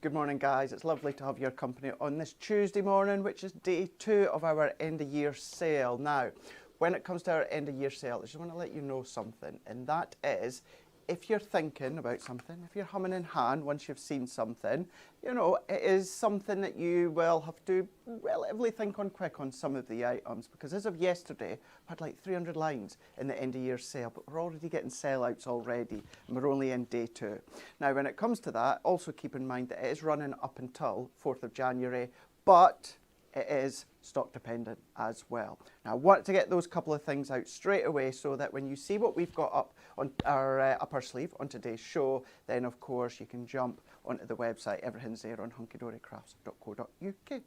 Good morning, guys. It's lovely to have your company on this Tuesday morning, which is day 2 of our end of year sale. Now, when it comes to our end of year sale, I just want to let you know something, and that is, if you're thinking about something, if you're humming in hand once you've seen something, you know, it is something that you will have to relatively think on quick on some of the items, because as of yesterday, I had like 300 lines in the end of year sale, but we're already getting sellouts already, and we're only in day 2. Now, when it comes to that, also keep in mind that it is running up until 4th of January, but it is stock dependent as well. Now, I want to get those couple of things out straight away so that when you see what we've got up on our up our sleeve on today's show, then of course you can jump onto the website. Everything's there on hunkydorycrafts.co.uk.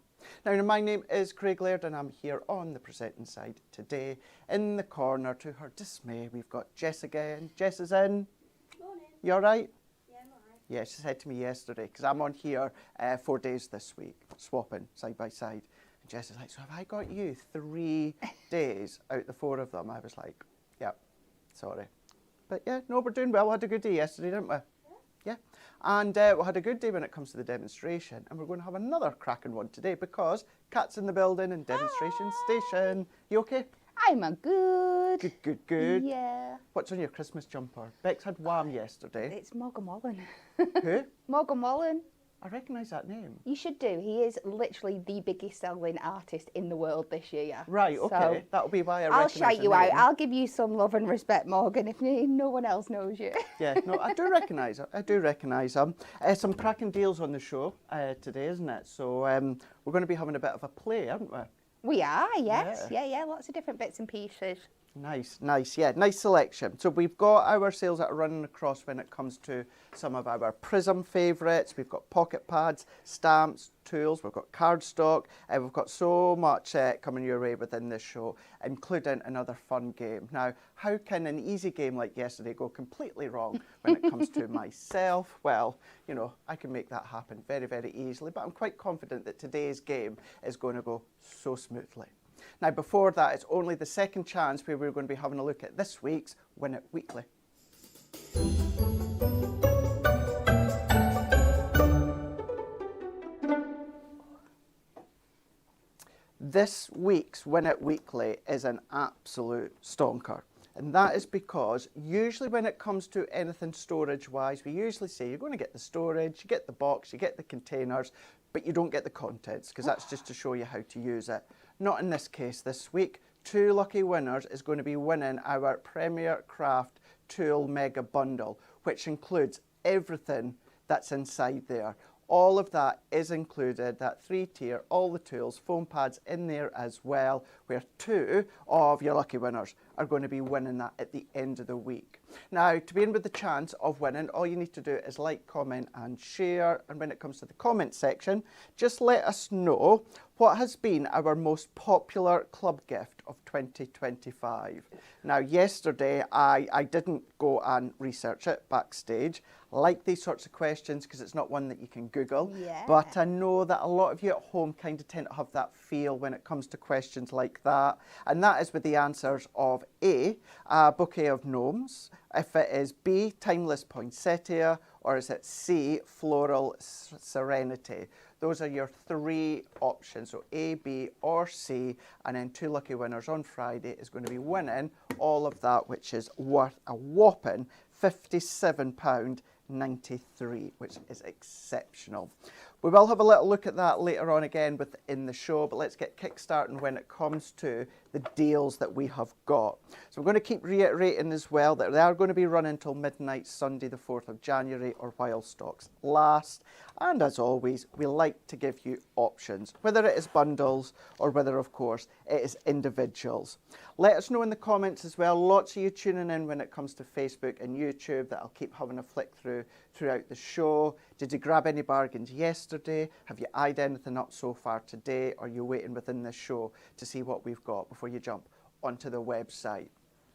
Now, my name is Craig Laird and I'm here on the presenting side today. In the corner, to her dismay, we've got Jess again. Jess is in. Morning. You all right? Yeah, I'm alright. Yeah, she said to me yesterday, because I'm on here 4 days this week, swapping side by side. And Jess is like, so have I got you 3 days out the 4 of them? I was like, yep, sorry. But yeah, no, we're doing well. We had a good day yesterday, didn't we? Yeah. And we had a good day when it comes to the demonstration. And we're going to have another cracking one today because Kat's in the building and demonstration station. You okay? I'm a good. Good. Yeah. What's on your Christmas jumper? Bex had Wham yesterday. It's Morgan Wallen. Who? Morgan Wallen. I recognise that name. You should do. He is literally the biggest selling artist in the world this year. Right, okay. So that'll be why I I'll recognise shout the you name. out. I'll give you some love and respect, Morgan, if no one else knows you. Yeah, no, I do recognise it. I do recognise him. Some cracking deals on the show today, isn't it? So we're going to be having a bit of a play, aren't we? We are, yes. Yeah. Yeah, lots of different bits and pieces. Nice, yeah, nice selection. So we've got our sales that are running across when it comes to some of our Prism favourites. We've got pocket pads, stamps, tools, we've got cardstock, and we've got so much coming your way within this show, including another fun game. Now, how can an easy game like yesterday go completely wrong when it comes to myself? Well, you know, I can make that happen very, very easily, but I'm quite confident that today's game is going to go so smoothly. Now, before that, it's only the second chance where we're going to be having a look at this week's Win It Weekly. This week's Win It Weekly is an absolute stonker. And that is because usually when it comes to anything storage-wise, we usually say you're going to get the storage, you get the box, you get the containers, but you don't get the contents, because that's just to show you how to use it. Not in this case this week. 2 lucky winners is going to be winning our Premier Craft Tool Mega Bundle, which includes everything that's inside there. All of that is included, that 3-tier, all the tools, foam pads in there as well, where 2 of your lucky winners are going to be winning that at the end of the week. Now, to be in with the chance of winning, all you need to do is like, comment and share. And when it comes to the comment section, just let us know what has been our most popular club gift of 2025. Now, yesterday, I didn't go and research it backstage. I like these sorts of questions because it's not one that you can Google. Yeah. But I know that a lot of you at home kind of tend to have that feel when it comes to questions like that. And that is with the answers of A, a bouquet of gnomes, if it is B, timeless poinsettia, or is it C, floral serenity. Those are your 3 options, so A, B or C, and then 2 lucky winners on Friday is going to be winning all of that, which is worth a whopping £57.93, which is exceptional. We will have a little look at that later on again within the show, but let's get kick-starting when it comes to the deals that we have got. So we're going to keep reiterating as well that they are going to be running until midnight Sunday the 4th of January or while stocks last. And as always, we like to give you options, whether it is bundles or whether, of course, it is individuals. Let us know in the comments as well. Lots of you tuning in when it comes to Facebook and YouTube that I'll keep having a flick through throughout the show. Did you grab any bargains yesterday? Have you eyed anything up so far today? Or are you waiting within this show to see what we've got before you jump onto the website?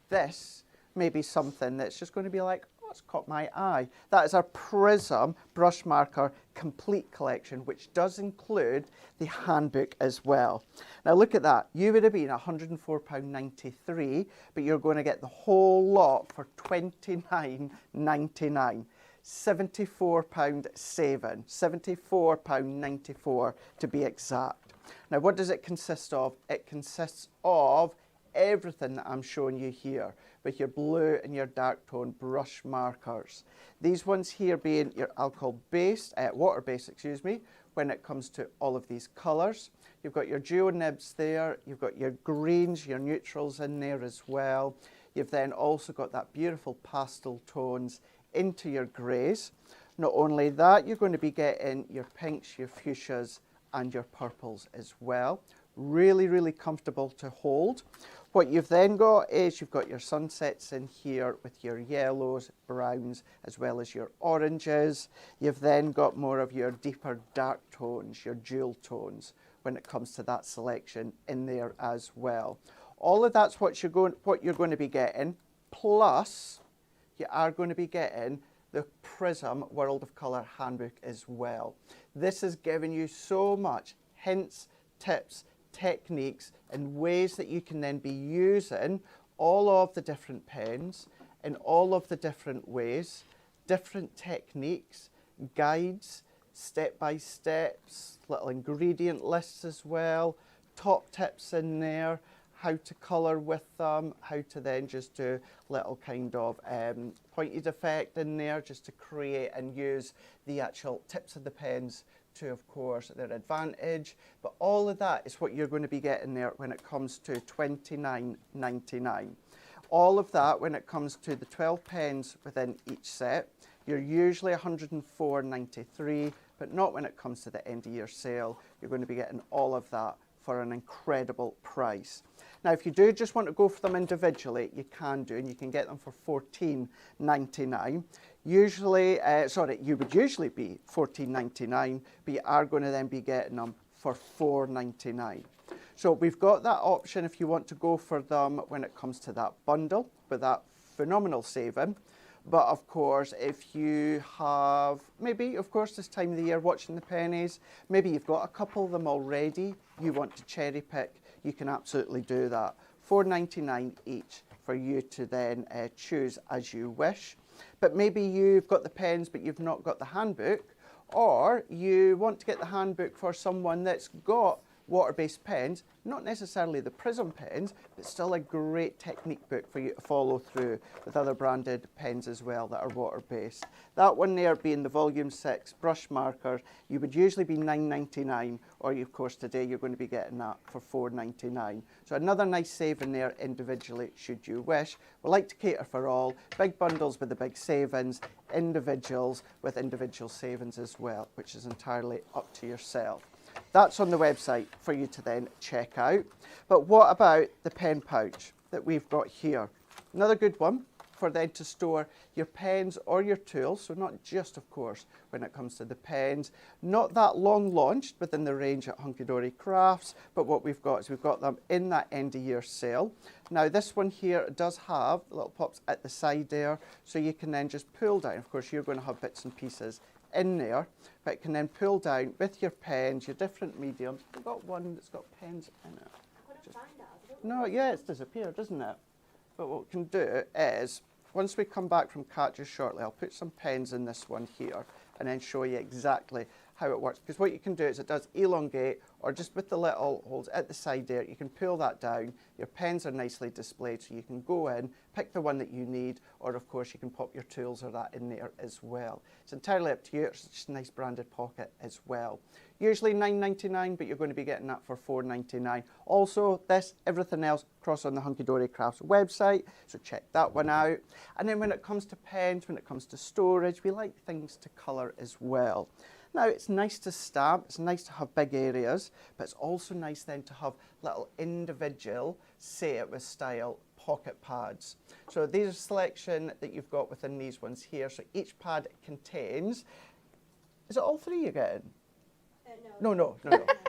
This may be something that's just going to be like, oh, it's caught my eye. That is our Prism brush marker complete collection, which does include the handbook as well. Now look at that. You would have been £104.93, but you're going to get the whole lot for £29.99. £74 saving, £74.94 to be exact. Now, what does it consist of? It consists of everything that I'm showing you here with your blue and your dark tone brush markers. These ones here being your alcohol-based, water-based, excuse me, when it comes to all of these colours. You've got your duo nibs there, you've got your greens, your neutrals in there as well. You've then also got that beautiful pastel tones into your greys. Not only that, you're going to be getting your pinks, your fuchsias and your purples as well. Really, really comfortable to hold. What you've then got is you've got your sunsets in here with your yellows, browns, as well as your oranges. You've then got more of your deeper dark tones, your jewel tones, when it comes to that selection in there as well. All of that's what you're going to be getting, plus you are going to be getting the Prism World of Colour Handbook as well. This is giving you so much hints, tips, techniques and ways that you can then be using all of the different pens in all of the different ways, different techniques, guides, step-by-steps, little ingredient lists as well, top tips in there, how to colour with them, how to then just do little kind of pointed effect in there just to create and use the actual tips of the pens to, of course, their advantage. But all of that is what you're going to be getting there when it comes to £29.99. All of that when it comes to the 12 pens within each set. You're usually £104.93, but not when it comes to the end of year sale. You're going to be getting all of that for an incredible price. Now, if you do just want to go for them individually, you can do, and you can get them for £14.99. Usually, you would usually be £14.99, but you are going to then be getting them for £4.99. So we've got that option if you want to go for them when it comes to that bundle with that phenomenal saving. But of course, if you have, maybe, of course, this time of the year watching the pennies, maybe you've got a couple of them already, you want to cherry pick, you can absolutely do that. £4.99 each for you to then choose as you wish. But maybe you've got the pens, but you've not got the handbook, or you want to get the handbook for someone that's got water-based pens, not necessarily the Prism pens, but still a great technique book for you to follow through with other branded pens as well that are water-based. That one there being the Volume 6 brush marker, you would usually be £9.99, or of course today you're going to be getting that for £4.99. So another nice saving there individually should you wish. We like to cater for all, big bundles with the big savings, individuals with individual savings as well, which is entirely up to yourself. That's on the website for you to then check out. But what about the pen pouch that we've got here? Another good one for then to store your pens or your tools. So not just, of course, when it comes to the pens. Not that long launched within the range at Hunky Dory Crafts, but what we've got is we've got them in that end of year sale. Now this one here does have little pops at the side there, so you can then just pull down. Of course, you're going to have bits and pieces in there, but it can then pull down with your pens, your different mediums. We've got one that's got pens in it. No, yeah, it's disappeared, isn't it? But what we can do is, once we come back from Cat just shortly, I'll put some pens in this one here and then show you exactly how it works. Because what you can do is it does elongate, or just with the little holes at the side there, you can pull that down. Your pens are nicely displayed, so you can go in, pick the one that you need, or of course you can pop your tools or that in there as well. It's entirely up to you. It's just a nice branded pocket as well. Usually £9.99, but you're going to be getting that for £4.99. Also, everything else, across on the Hunky Dory Crafts website, so check that one out. And then when it comes to pens, when it comes to storage, we like things to colour as well. Now, it's nice to stamp, it's nice to have big areas, but it's also nice then to have little individual, say it with style, pocket pads. So these are selection that you've got within these ones here. So each pad contains, is it all three you're getting? No.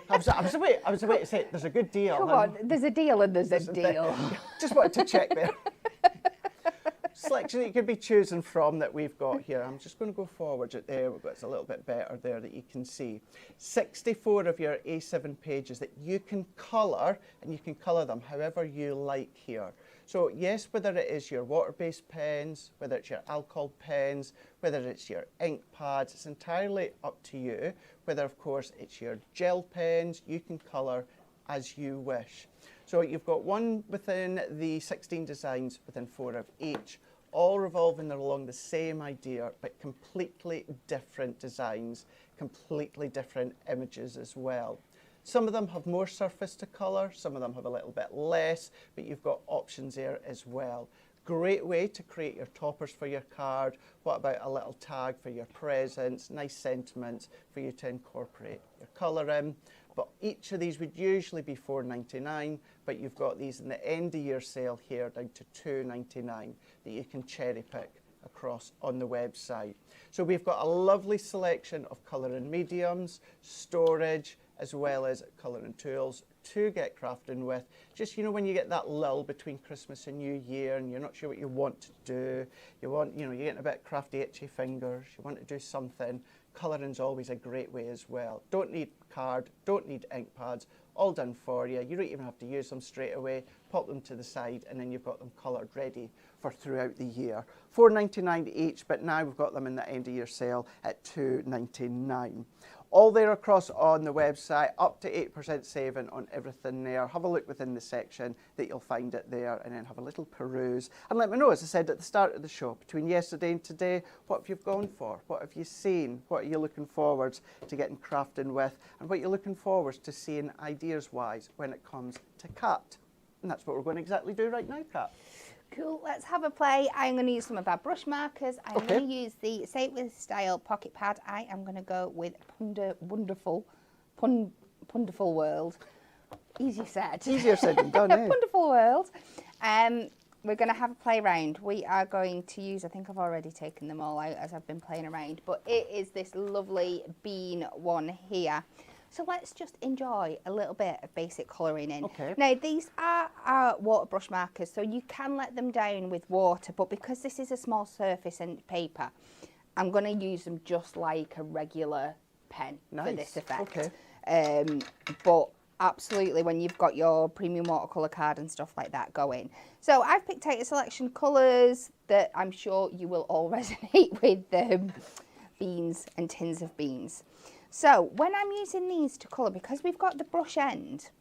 I was away to say there's a good deal. Come on, there's a deal and there's a deal. Just wanted to check there. Selection that you could be choosing from that we've got here. I'm just going to go forward there. It's a little bit better there that you can see. 64 of your A7 pages that you can colour, and you can colour them however you like here. So yes, whether it is your water-based pens, whether it's your alcohol pens, whether it's your ink pads, it's entirely up to you. Whether, of course, it's your gel pens, you can colour as you wish. So you've got one within the 16 designs within 4 of each, all revolving along the same idea, but completely different designs, completely different images as well. Some of them have more surface to colour, some of them have a little bit less, but you've got options there as well. Great way to create your toppers for your card. What about a little tag for your presents, nice sentiments for you to incorporate your colour in. But each of these would usually be $4.99, but you've got these in the end of year sale here down to $2.99 that you can cherry pick across on the website. So we've got a lovely selection of colour and mediums, storage, as well as colouring tools to get crafting with. Just, you know, when you get that lull between Christmas and New Year and you're not sure what you want to do, you're getting a bit crafty, itchy fingers, you want to do something, colouring's always a great way as well. Don't need card, don't need ink pads, all done for you. You don't even have to use them straight away, pop them to the side and then you've got them coloured ready for throughout the year. $4.99 each, but now we've got them in the end of year sale at $2.99. All there across on the website, up to 8% saving on everything there. Have a look within the section that you'll find it there and then have a little peruse. And let me know, as I said at the start of the show, between yesterday and today, what have you gone for? What have you seen? What are you looking forward to getting crafting with? And what you're looking forward to seeing ideas-wise when it comes to cut. And that's what we're going to exactly do right now, Kat. Cool, let's have a play. I'm going to use some of our brush markers. I'm going to use the Say It With Style pocket pad. I am going to go with Wonderful World. Easier said. Easier said than done, eh? Wonderful World. We're going to have a play round. We are going to use, I think I've already taken them all out as I've been playing around, but it is this lovely bean one here. So let's just enjoy a little bit of basic colouring in. Okay. Now these are our water brush markers, so you can let them down with water, but because this is a small surface and paper, I'm going to use them just like a regular pen for this effect. Okay. But absolutely, when you've got your premium watercolour card and stuff like that going. So I've picked out a selection of colours that I'm sure you will all resonate with, beans and tins of beans. So when I'm using these to colour, because we've got the brush end,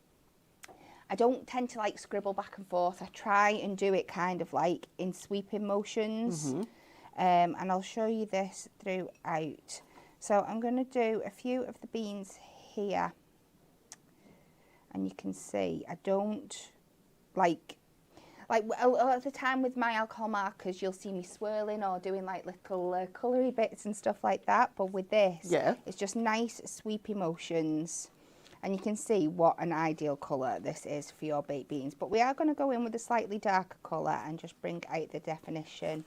I don't tend to like scribble back and forth. I try and do it kind of like in sweeping motions. And I'll show you this throughout. So I'm going to do a few of the beans here. And you can see I don't like a lot of the time with my alcohol markers, you'll see me swirling or doing like little coloury bits and stuff like that. But with this, it's just nice sweepy motions. And you can see what an ideal colour this is for your baked beans. But we are going to go in with a slightly darker colour and just bring out the definition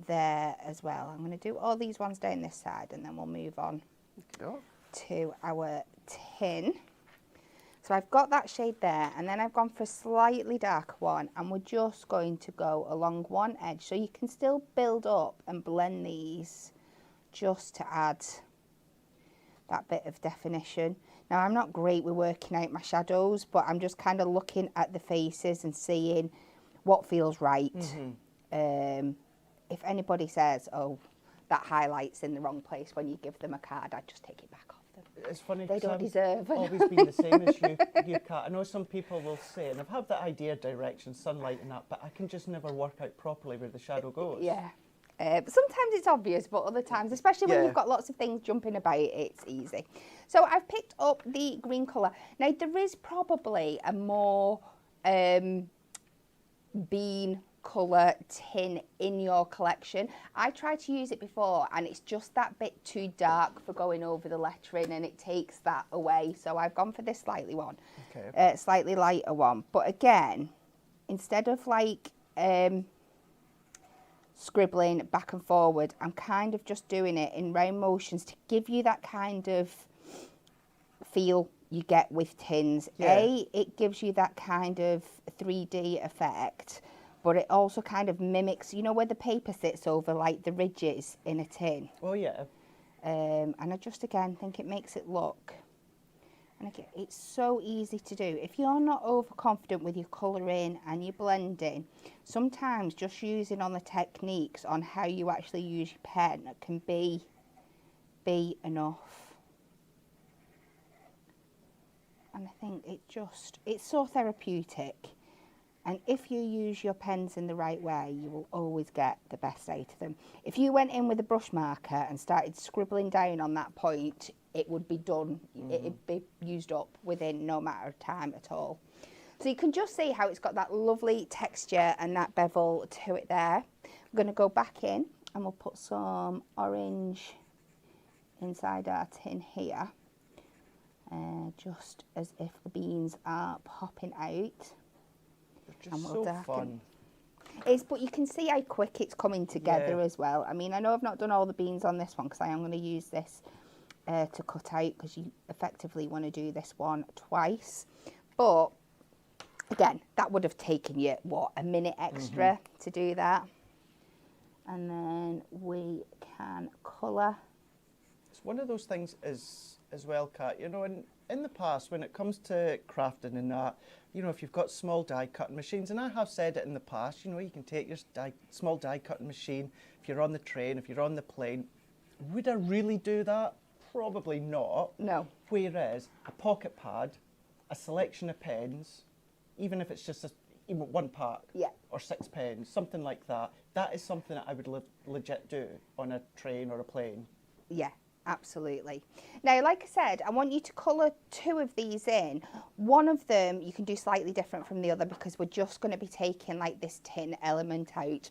there as well. I'm going to do all these ones down this side and then we'll move on to our tin. So I've got that shade there, and then I've gone for a slightly darker one, and we're just going to go along one edge. So you can still build up and blend these just to add that bit of definition. Now, I'm not great with working out my shadows, but I'm just kind of looking at the faces and seeing what feels right. If anybody says, oh, that highlight's in the wrong place when you give them a card, I'd just take it back off. It's funny, they don't deserve. I've always been the same as you, Kat. I know some people will say, and I've had that idea of direction, sunlight and that, but I can just never work out properly where the shadow goes. Yeah. But sometimes it's obvious, but other times, especially when you've got lots of things jumping about, it's easy. So I've picked up the green colour. Now, there is probably a more bean colour tin in your collection. I tried to use it before and it's just that bit too dark for going over the lettering and it takes that away. So I've gone for this slightly lighter one. But again, instead of like scribbling back and forward, I'm kind of just doing it in round motions to give you that kind of feel you get with tins. It gives you that kind of 3D effect, but it also kind of mimics, you know, where the paper sits over like the ridges in a tin. Oh, yeah. And I just, again, think it makes it look And again, it's so easy to do. If you're not overconfident with your colouring and your blending, sometimes just using on the techniques on how you actually use your pen can be enough. And I think it's so therapeutic. And if you use your pens in the right way, you will always get the best out of them. If you went in with a brush marker and started scribbling down on that point, it would be done. It'd be used up within no matter of time at all. So you can just see how it's got that lovely texture and that bevel to it there. I'm going to go back in and we'll put some orange inside our tin here. Just as if the beans are popping out. They're just so fun. But you can see how quick it's coming together as well. I mean, I know I've not done all the beans on this one because I am going to use this to cut out, because you effectively want to do this one twice. But again, that would have taken you, what, a minute extra to do that. And then we can colour. It's one of those things as well, Kat, you know, in the past, when it comes to crafting and that, you know, if you've got small die cutting machines, and I have said it in the past, you know, you can take your small die cutting machine, if you're on the train, if you're on the plane. Would I really do that? Probably not. No. Whereas a pocket pad, a selection of pens, even if it's just even one pack or 6 pens, something like that, that is something that I would legit do on a train or a plane. Yeah. Absolutely. Now, like I said, I want you to colour 2 of these in. One of them you can do slightly different from the other because we're just going to be taking like this tin element out.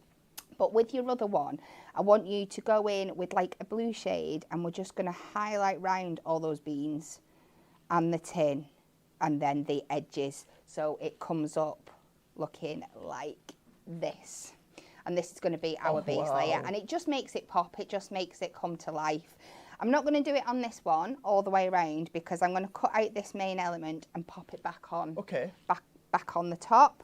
But with your other one, I want you to go in with like a blue shade, and we're just going to highlight round all those beans and the tin and then the edges, so it comes up looking like this. And this is going to be our base layer, and it just makes it pop, it just makes it come to life. I'm not going to do it on this one all the way around because I'm going to cut out this main element and pop it back on. Okay. Back on the top,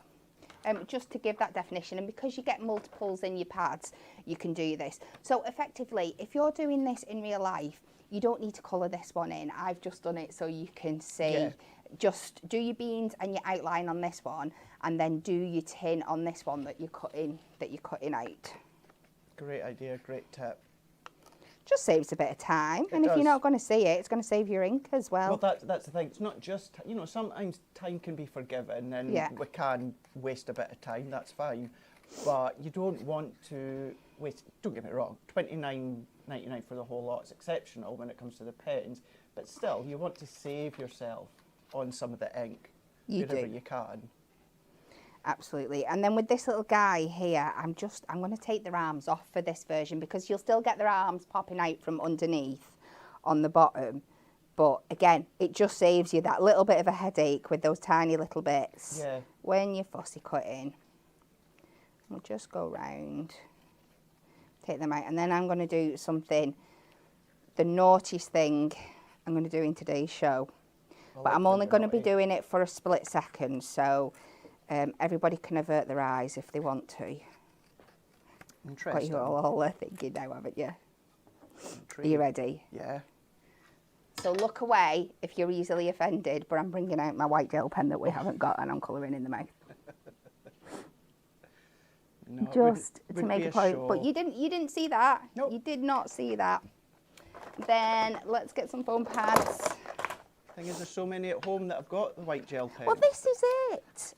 just to give that definition. And because you get multiples in your pads, you can do this. So effectively, if you're doing this in real life, you don't need to colour this one in. I've just done it so you can see. Yeah. Just do your beans and your outline on this one, and then do your tin on this one that you're cutting out. Great idea, great tip. Just saves a bit of time, and if you're not going to see it, it's going to save your ink as well. Well, that's the thing. It's not just, you know, sometimes time can be forgiven, and we can waste a bit of time. That's fine, but you don't want to waste. Don't get me wrong. $29.99 for the whole lot is exceptional when it comes to the pens, but still, you want to save yourself on some of the ink wherever you can. Absolutely. And then with this little guy here, I'm going to take their arms off for this version because you'll still get their arms popping out from underneath on the bottom. But again, it just saves you that little bit of a headache with those tiny little bits when you're fussy cutting. We'll just go round, take them out, and then I'm going to do something, the naughtiest thing I'm going to do in today's show. But I'm only going to be doing it for a split second, so everybody can avert their eyes if they want to. Interesting. Got you all thinking now, haven't you? Are you ready? Yeah. So look away if you're easily offended, but I'm bringing out my white gel pen that we haven't got, and I'm colouring in the mouth. No, just to make a point. But you didn't see that. Nope. You did not see that. Then let's get some foam pads. Thing is, there's so many at home that I've got the white gel pen. Well, this is it.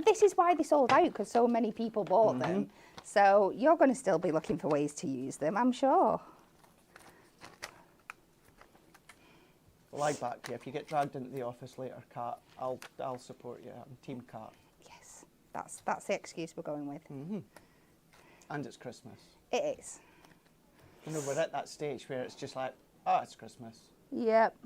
This is why they sold out, because so many people bought them. So you're going to still be looking for ways to use them, I'm sure. Lie back here. If you get dragged into the office later, Kat, I'll support you. I'm Team Kat. Yes, that's the excuse we're going with. And it's Christmas. It is. You know, we're at that stage where it's just like, it's Christmas. Yep.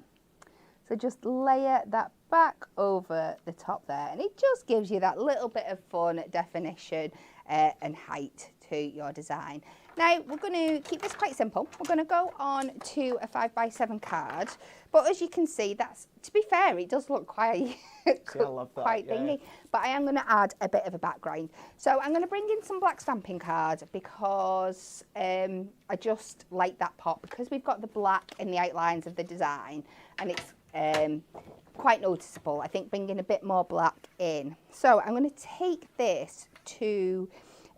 So just layer that back over the top there, and it just gives you that little bit of fun, definition and height to your design. Now we're going to keep this quite simple. We're going to go on to a 5x7 card, but as you can see, that's, to be fair, it does look quite I love that, quite thingy. But I am going to add a bit of a background. So I'm going to bring in some black stamping card because I just like that pop, because we've got the black in the outlines of the design, and it's quite noticeable. I think bringing a bit more black in. So I'm going to take this to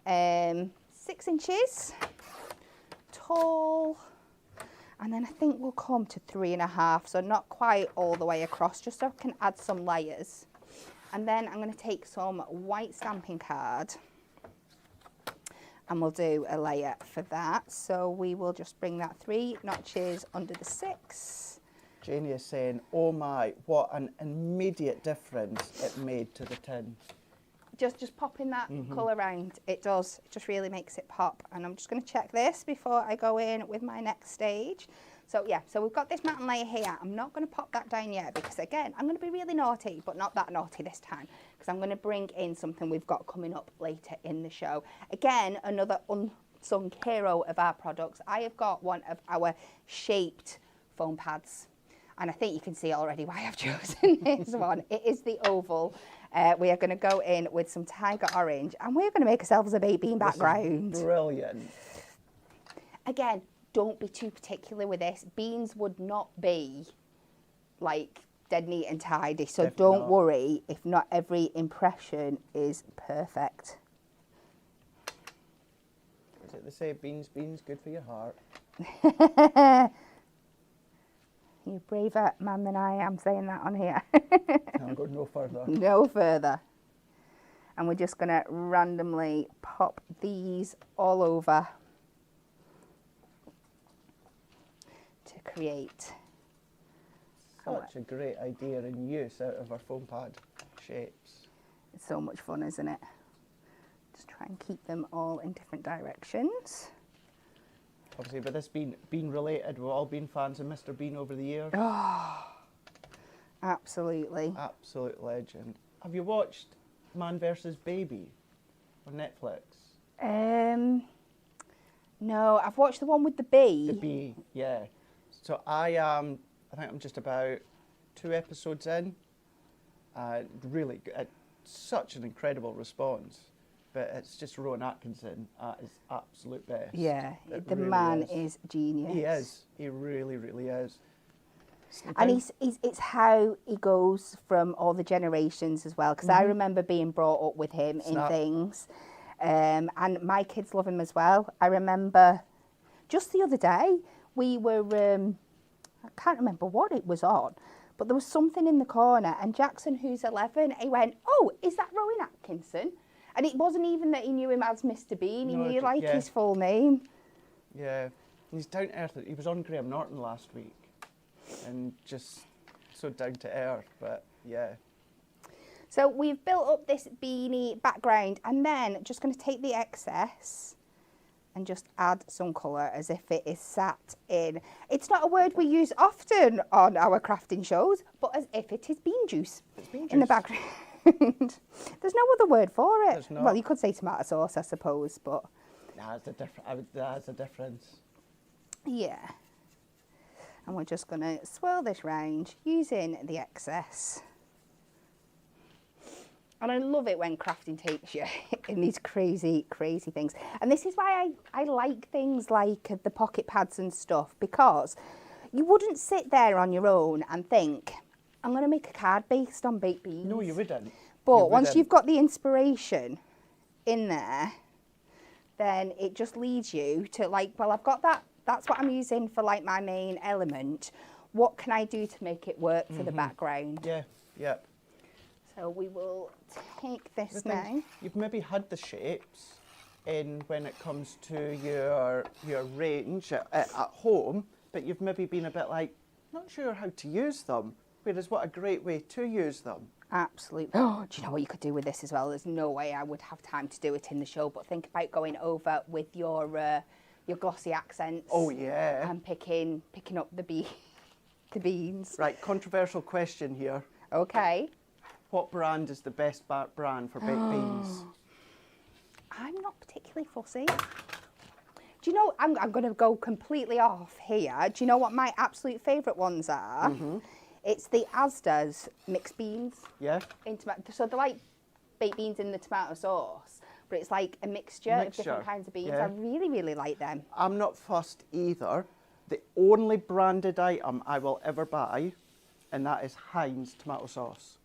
6 inches tall, and then I think we'll come to 3.5, so not quite all the way across, just so I can add some layers. And then I'm going to take some white stamping card and we'll do a layer for that. So we will just bring that 3 notches under the 6. Janie is saying, oh my, what an immediate difference it made to the tin. Just popping that colour around, it does. It just really makes it pop. And I'm just going to check this before I go in with my next stage. So yeah, so we've got this matte layer here. I'm not going to pop that down yet because again, I'm going to be really naughty, but not that naughty this time, because I'm going to bring in something we've got coming up later in the show. Again, another unsung hero of our products. I have got one of our shaped foam pads. And I think you can see already why I've chosen this one. It is the oval. We are going to go in with some tiger orange and we're going to make ourselves a baked bean background. Brilliant. Again, don't be too particular with this. Beans would not be like dead neat and tidy. So Definitely don't not. worry if not every impression is perfect. Is it they say beans, good for your heart? You're a braver man than I am saying that on here. I'll go no further. No further. And we're just going to randomly pop these all over to create. Such a great idea and use out of our foam pad shapes. It's so much fun, isn't it? Just try and keep them all in different directions. Obviously, with this being Bean related, we've all been fans of Mr. Bean over the years. Oh, absolutely. Absolute legend. Have you watched Man vs. Baby on Netflix? No, I've watched the one with the bee. The bee, yeah. So I think I'm just about 2 episodes in. Really, such an incredible response. But it's just Rowan Atkinson at his absolute best. Yeah, It the really man is genius. He is. He really, really is. And it's how he goes from all the generations as well. Because I remember being brought up with him in things. And my kids love him as well. I remember just the other day, we were, I can't remember what it was on, but there was something in the corner. And Jackson, who's 11, he went, oh, is that Rowan Atkinson? And it wasn't even that he knew him as Mr. Bean. He knew like his full name. Yeah. He's down to earth. He was on Graham Norton last week. And just so down to earth, but yeah. So we've built up this beanie background and then just going to take the excess and just add some colour as if it is sat in. It's not a word we use often on our crafting shows, but as if it is bean juice, in the background. There's no other word for it. There's not. Well, you could say tomato sauce, I suppose, but... That's a difference. Yeah. And we're just going to swirl this round using the excess. And I love it when crafting takes you in these crazy, crazy things. And this is why I like things like the pocket pads and stuff, because you wouldn't sit there on your own and think, I'm going to make a card based on baked beans. No, you wouldn't. But once you've got the inspiration in there, then it just leads you to like, well, I've got that. That's what I'm using for like my main element. What can I do to make it work for the background? Yeah, yeah. So we will take this now. You've maybe had the shapes in when it comes to your range at home, but you've maybe been a bit like, not sure how to use them. Whereas what a great way to use them. Absolutely. Oh, do you know what you could do with this as well? There's no way I would have time to do it in the show, but think about going over with your glossy accents. Oh yeah. And picking up the beans. Right, controversial question here. Okay. What brand is the best brand for baked beans? I'm not particularly fussy. Do you know, I'm going to go completely off here. Do you know what my absolute favourite ones are? It's the Asda's mixed beans. Yeah. So they're like baked beans in the tomato sauce, but it's like a mixture of different kinds of beans. Yeah. I really, really like them. I'm not fussed either. The only branded item I will ever buy and that is Heinz tomato sauce.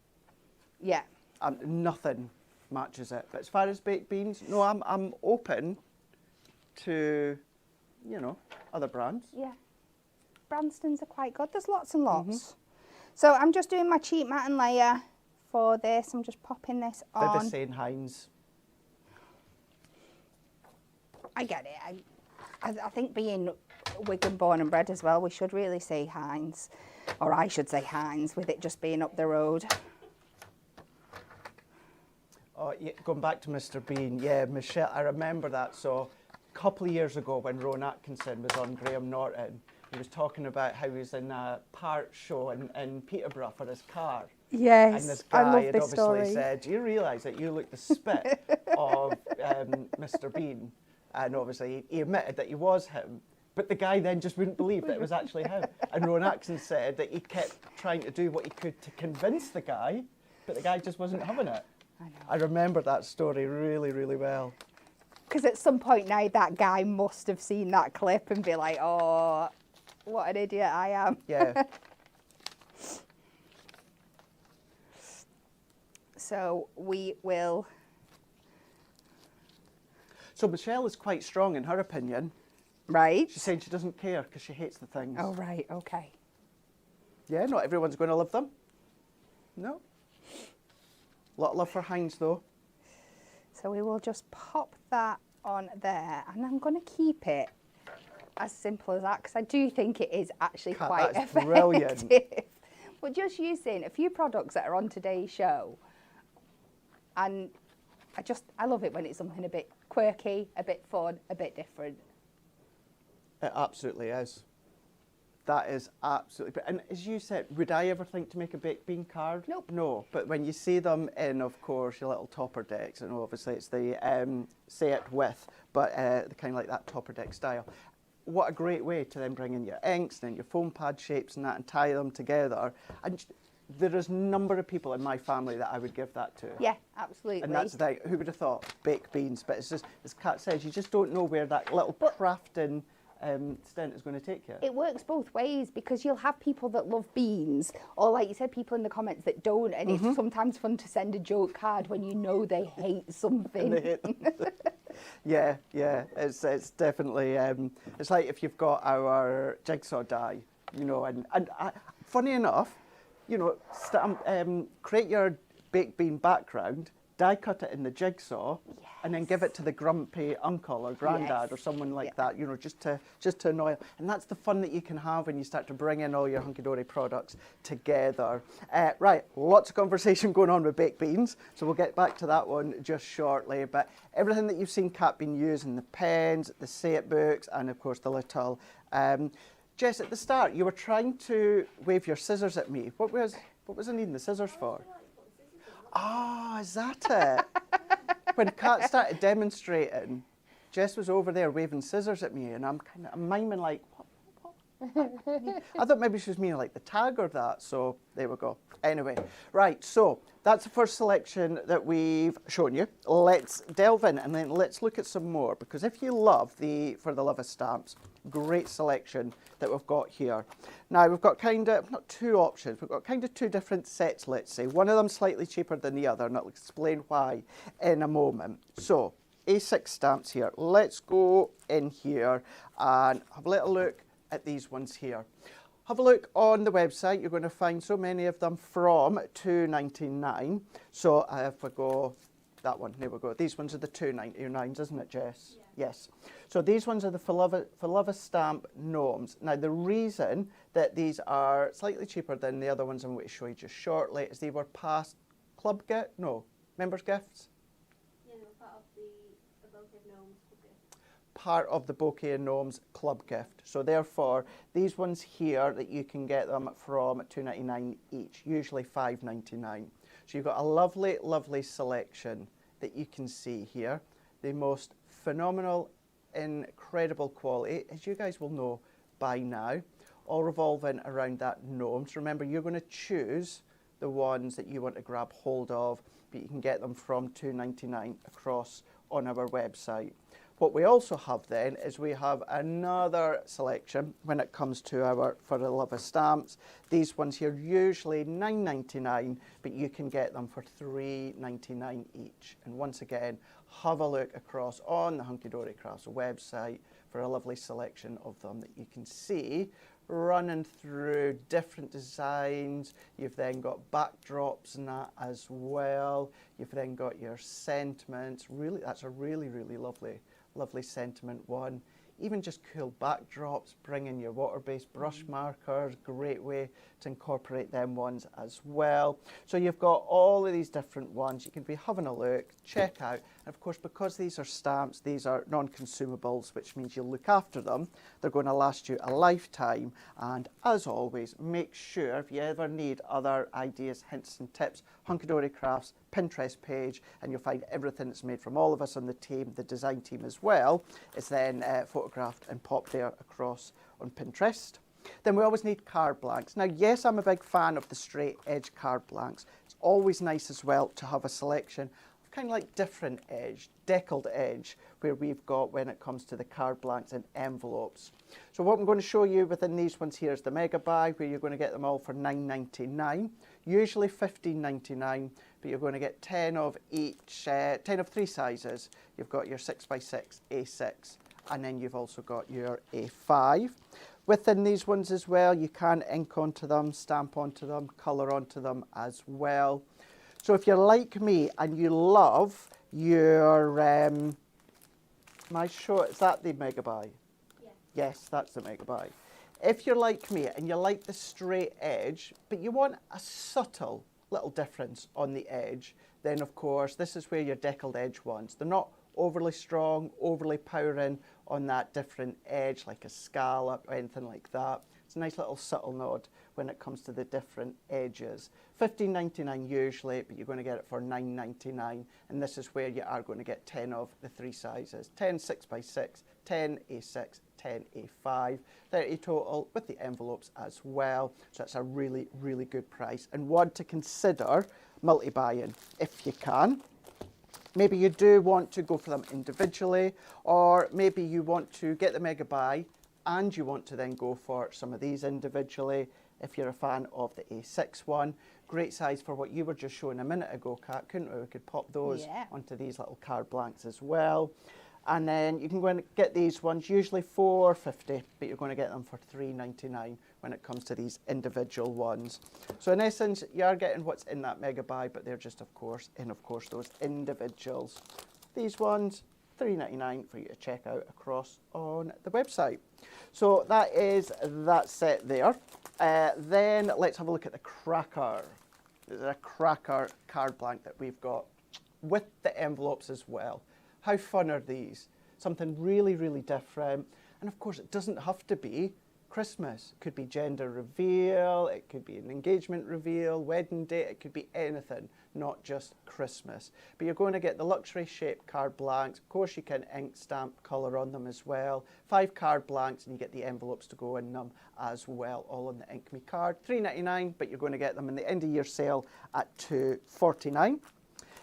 Yeah. Nothing matches it. But as far as baked beans, no, I'm open to, you know, other brands. Yeah. Branston's are quite good. There's lots and lots. So I'm just doing my cheap matten layer for this. I'm just popping this on. They're saying Heinz. I get it. I think being Wigan born and bred as well, we should really say Heinz. Or I should say Heinz, with it just being up the road. Oh, yeah, going back to Mr. Bean, yeah, Michelle, I remember that. So a couple of years ago when Rowan Atkinson was on Graham Norton, he was talking about how he was in a part show in Peterborough for his car. Yes, and this I guy love had this obviously story. said, do you realise that you look the spit of Mr. Bean? And obviously he admitted that he was him. But the guy then just wouldn't believe that it was actually him. And Rowan Atkinson said that he kept trying to do what he could to convince the guy, but the guy just wasn't having it. I know. I remember that story really, really well. Because at some point now, that guy must have seen that clip and be like, oh, what an idiot I am. Yeah. So we will... So Michelle is quite strong in her opinion. Right. She's saying she doesn't care because she hates the things. Oh, right, okay. Yeah, not everyone's going to love them. No. A lot of love for Heinz though. So we will just pop that on there, and I'm going to keep it as simple as that, because I do think it is actually Kat, quite that's effective. brilliant. But just using a few products that are on today's show, and I love it when it's something a bit quirky, a bit fun, a bit different. It absolutely is. That is absolutely. And as you said, would I ever think to make a baked bean card? Nope. No. But when you see them in, of course, your little topper decks, and obviously it's the say it with, but the kind of like that topper deck style. What a great way to then bring in your inks and your foam pad shapes and that, and tie them together. And there is a number of people in my family that I would give that to. Yeah, absolutely. And that's the thing. Who would have thought baked beans? But it's just, as Kat says, you just don't know where that little crafting stint is going to take you. It works both ways, because you'll have people that love beans, or like you said, people in the comments that don't, and it's sometimes fun to send a joke card when you know they hate something. Yeah, it's definitely, it's like if you've got our jigsaw die, you know, and funny enough, you know, create your baked bean background, die cut it in the jigsaw, and then give it to the grumpy uncle or granddad or someone like that, you know, just to annoy them. And that's the fun that you can have when you start to bring in all your hunky-dory products together. Right, lots of conversation going on with baked beans, so we'll get back to that one just shortly. But everything that you've seen Kat been using, the pens, the Say It books, and of course the little... Jess, at the start, you were trying to wave your scissors at me. What was I needing the scissors for? Oh, is that it? When Kat started demonstrating, Jess was over there waving scissors at me, and I'm miming like, what? I thought maybe she was meaning like the tag or that, so there we go. Anyway, right, so that's the first selection that we've shown you. Let's delve in and then let's look at some more, because if you love For the Love of Stamps, great selection that we've got here. Now we've got kind of, not two options, we've got kind of two different sets, let's say. One of them slightly cheaper than the other, and I'll explain why in a moment. So, A6 stamps here. Let's go in here and have a little look at these ones here. Have a look on the website. You're going to find so many of them from $2.99. So if we go, that one, there we go. These ones are the $2.99s, isn't it, Jess? Yeah. Yes. So these ones are the For Love of Stamp Gnomes. Now the reason that these are slightly cheaper than the other ones I'm going to show you just shortly is they were past members' gifts. Yeah, no, part of the Bouquet of Gnomes club gift. Part of the Bouquet of Gnomes club gift. So therefore, these ones here that you can get them from $2.99 each, usually $5.99. So you've got a lovely, lovely selection that you can see here. The most phenomenal, incredible quality, as you guys will know by now, all revolving around that gnomes. Remember, you're going to choose the ones that you want to grab hold of, but you can get them from $2.99 across on our website. What we also have then is we have another selection when it comes to our For the Love of Stamps. These ones here usually $9.99, but you can get them for $3.99 each. And once again, have a look across on the Hunky Dory Crafts website for a lovely selection of them that you can see running through different designs. You've then got backdrops and that as well. You've then got your sentiments. Really, that's a really, really lovely sentiment one. Even just cool backdrops, bring in your water-based brush markers, great way to incorporate them ones as well. So you've got all of these different ones. You can be having a look, check out. And of course, because these are stamps, these are non-consumables, which means you'll look after them. They're going to last you a lifetime. And as always, make sure if you ever need other ideas, hints and tips, Hunky Dory Crafts Pinterest page, and you'll find everything that's made from all of us on the team, the design team as well, is then photographed and popped there across on Pinterest. Then we always need card blanks. Now, yes, I'm a big fan of the straight edge card blanks. It's always nice as well to have a selection of kind of like different edge, deckled edge, where we've got when it comes to the card blanks and envelopes. So what I'm going to show you within these ones here is the mega buy, where you're going to get them all for $9.99, usually $15.99, but you're going to get 10 of each, 10 of 3 sizes. You've got your 6x6, A6, and then you've also got your A5. Within these ones as well, you can ink onto them, stamp onto them, colour onto them as well. So if you're like me and you love your, is that the mega buy? Yeah. Yes, that's the mega buy. If you're like me and you like the straight edge, but you want a subtle little difference on the edge, then of course this is where your deckled edge ones. They're not overly strong, overly powering on that different edge like a scallop or anything like that. It's a nice little subtle nod when it comes to the different edges. $15.99 usually, but you're going to get it for $9.99, and this is where you are going to get 10 of the 3 sizes. 10 6x6, 10 A6, 10 A5, 30 total with the envelopes as well. So that's a really, really good price, and one to consider multi-buying if you can. Maybe you do want to go for them individually, or maybe you want to get the mega buy and you want to then go for some of these individually. If you're a fan of the A6 one, great size for what you were just showing a minute ago, Kat, couldn't we? We could pop those onto these little card blanks as well. And then you can go and get these ones, usually $4.50, but you're going to get them for $3.99 when it comes to these individual ones. So in essence, you are getting what's in that mega buy, but they're just, of course, those individuals. These ones, $3.99 for you to check out across on the website. So that is that set there. Then let's have a look at the cracker. There's a cracker card blank that we've got with the envelopes as well. How fun are these? Something really, really different. And of course, it doesn't have to be Christmas. It could be gender reveal, it could be an engagement reveal, wedding date, it could be anything, not just Christmas. But you're going to get the luxury shaped card blanks. Of course, you can ink, stamp, colour on them as well. 5 card blanks, and you get the envelopes to go in them as well, all on the Ink Me card. $3.99, but you're going to get them in the end of year sale at $2.49.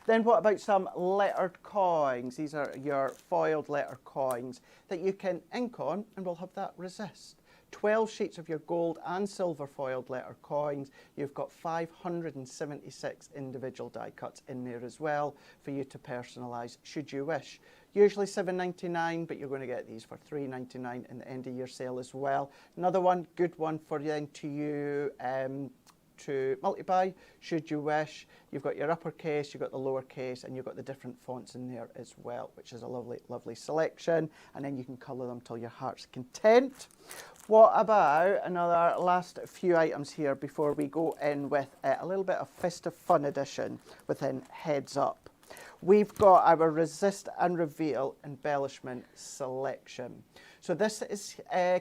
Then what about some lettered coins? These are your foiled letter coins that you can ink on, and we'll have that resist. 12 sheets of your gold and silver foiled letter coins. You've got 576 individual die cuts in there as well for you to personalise should you wish. Usually $7.99, but you're going to get these for $3.99 in the end of year sale as well. Another one, good one for then to multi-buy should you wish. You've got your uppercase, you've got the lowercase, and you've got the different fonts in there as well, which is a lovely, lovely selection. And then you can colour them till your heart's content. What about another last few items here before we go in with a little bit of festive fun edition within Heads Up. We've got our Resist and Reveal embellishment selection. So this is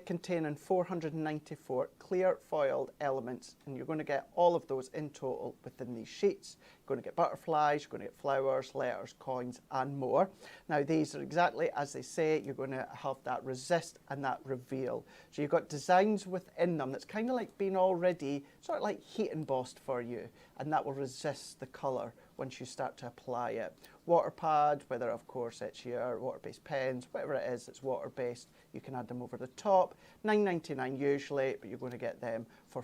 containing 494 clear foiled elements, and you're going to get all of those in total within these sheets. You're going to get butterflies, you're going to get flowers, letters, coins, and more. Now these are exactly as they say. You're going to have that resist and that reveal. So you've got designs within them that's kind of like being already sort of like heat embossed for you, and that will resist the colour once you start to apply it. water pad, whether of course it's your water-based pens, whatever it is that's water-based, you can add them over the top. $9.99 usually, but you're going to get them for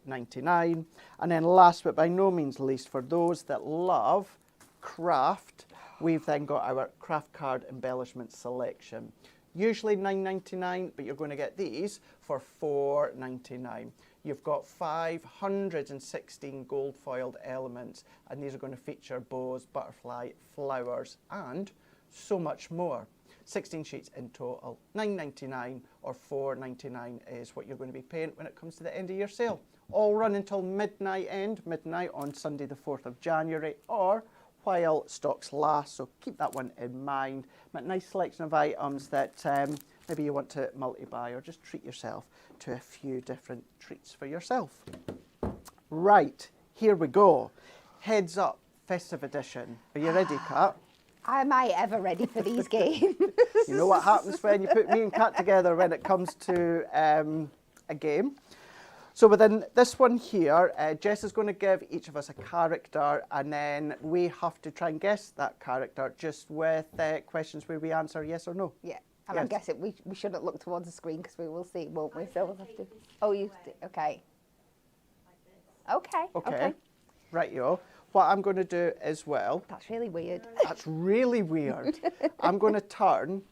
$4.99. And then last but by no means least, for those that love craft, we've then got our craft card embellishment selection. Usually $9.99, but you're going to get these for $4.99. You've got 516 gold foiled elements, and these are going to feature bows, butterfly, flowers, and so much more. 16 sheets in total, $9.99 or $4.99 is what you're going to be paying when it comes to the end of your sale. All run until midnight on Sunday the 4th of January, or while stocks last, so keep that one in mind. But nice selection of items that maybe you want to multi-buy or just treat yourself to a few different treats for yourself. Right, here we go. Heads Up Festive Edition. Are you ready, Kat? Am I ever ready for these games? You know what happens when you put me and Kat together when it comes to a game. So within this one here, Jess is going to give each of us a character, and then we have to try and guess that character just with questions where we answer yes or no. Yeah, and Yes. I'm guessing we shouldn't look towards the screen because we will see, won't we? So we'll have to. Oh, you okay? Okay. Okay. Right-yo. What I'm going to do as well, That's really weird. that's really weird. I'm going to turn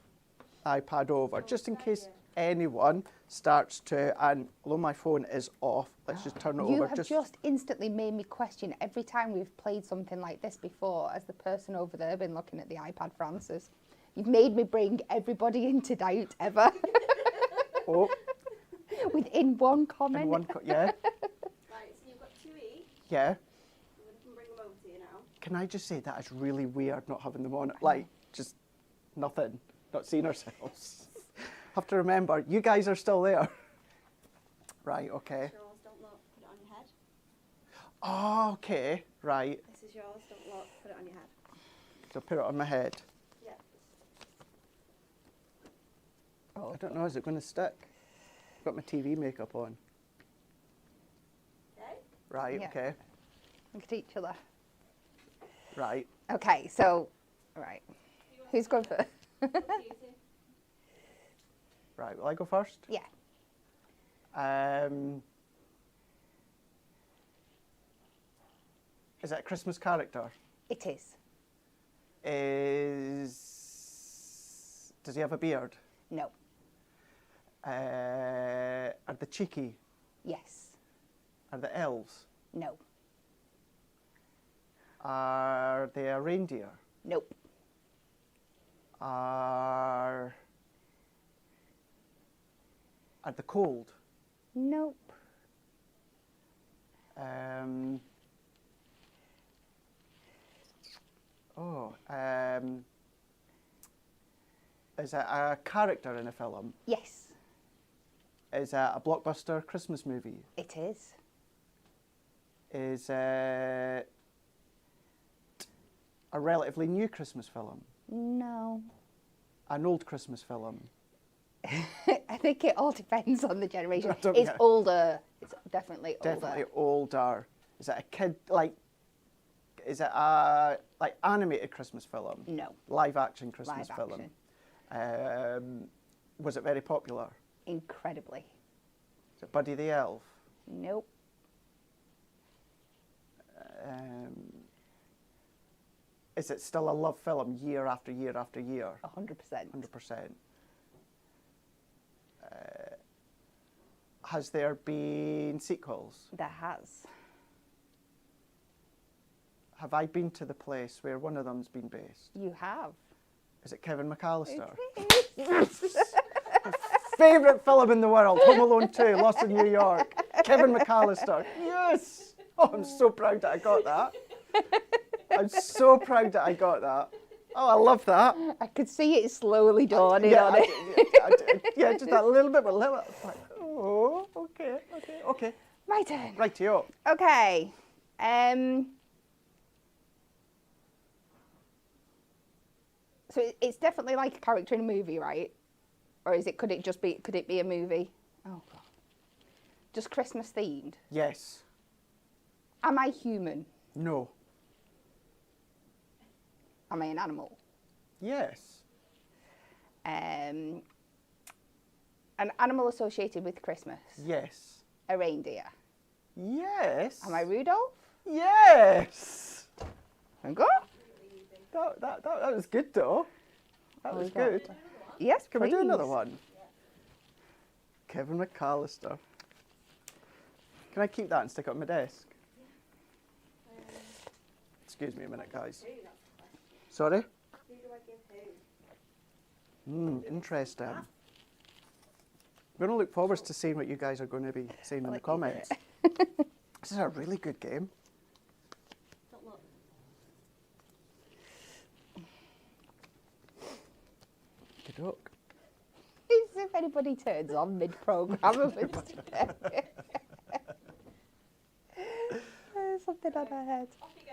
iPad over just in case anyone starts to, and although my phone is off, let's just turn it You over. have just instantly made me question every time we've played something like this before, as the person over there been looking at the iPad for answers. You've made me bring everybody into doubt ever. Oh, Within one comment. in one, yeah, Right, so you've got 2 each. yeah. We can bring them over to you now. Can I just say that is really weird not having them on, like, just nothing, not seeing ourselves. Have to remember, you guys are still there. Right, okay. Yours, don't look, put it on your head. Oh, okay, right. This is yours, don't look, put it on your head. So put it on my head. Yeah. Oh, I don't know, is it going to stick? I've got my TV makeup on. Okay? Right, Yeah. okay, look at each other. right. Okay, so, right. Who's going first? Up to you two. Right, will I go first? Yeah. Is it a Christmas character? It is. Does he have a beard? No. Are they cheeky? Yes. Are they elves? No. Are they a reindeer? Nope. Are they cold? Nope. Is it a character in a film? Yes. Is it a blockbuster Christmas movie? It is. Is it a relatively new Christmas film? No. An old Christmas film? I think it all depends on the generation. I don't It's get it. older. It's definitely older. Definitely older. Is it a kid, like, is it a, like, animated Christmas film? No. Live action Christmas Live film? action. Was it very popular? Incredibly. Is it Buddy the Elf? Nope. Is it still a love film year after year after year? 100%. 100%. Has there been sequels? There has. Have I been to the place where one of them's been based? You have. Is it Kevin McAllister? It is. Favourite film in the world, Home Alone 2, Lost in New York. Kevin McAllister. Yes! Oh, I'm so proud that I got that. I'm so proud that I got that. Oh, I love that. I could see it slowly dawning Yeah, on it. yeah, just that little bit, but little. Like, oh, okay. My turn. Right to you. Okay. So it's definitely like a character in a movie, right? Or is it? Could it be a movie? Oh God. Just Christmas themed. Yes. Am I human? No. Am I an animal? Yes. An animal associated with Christmas? Yes. A reindeer? Yes. Am I Rudolph? Yes. Go. That was good though. That was good. Yes, Can please. we do another one? Kevin McAllister. Can I keep that and stick it on my desk? Excuse me a minute, guys. Sorry? Who do I give who? Interesting. I'm going to look forward to seeing what you guys are going to be saying in the comments. This is a really good game. Don't look. Good luck. As if anybody turns on mid-programme of it. There's something on her head. Off you go.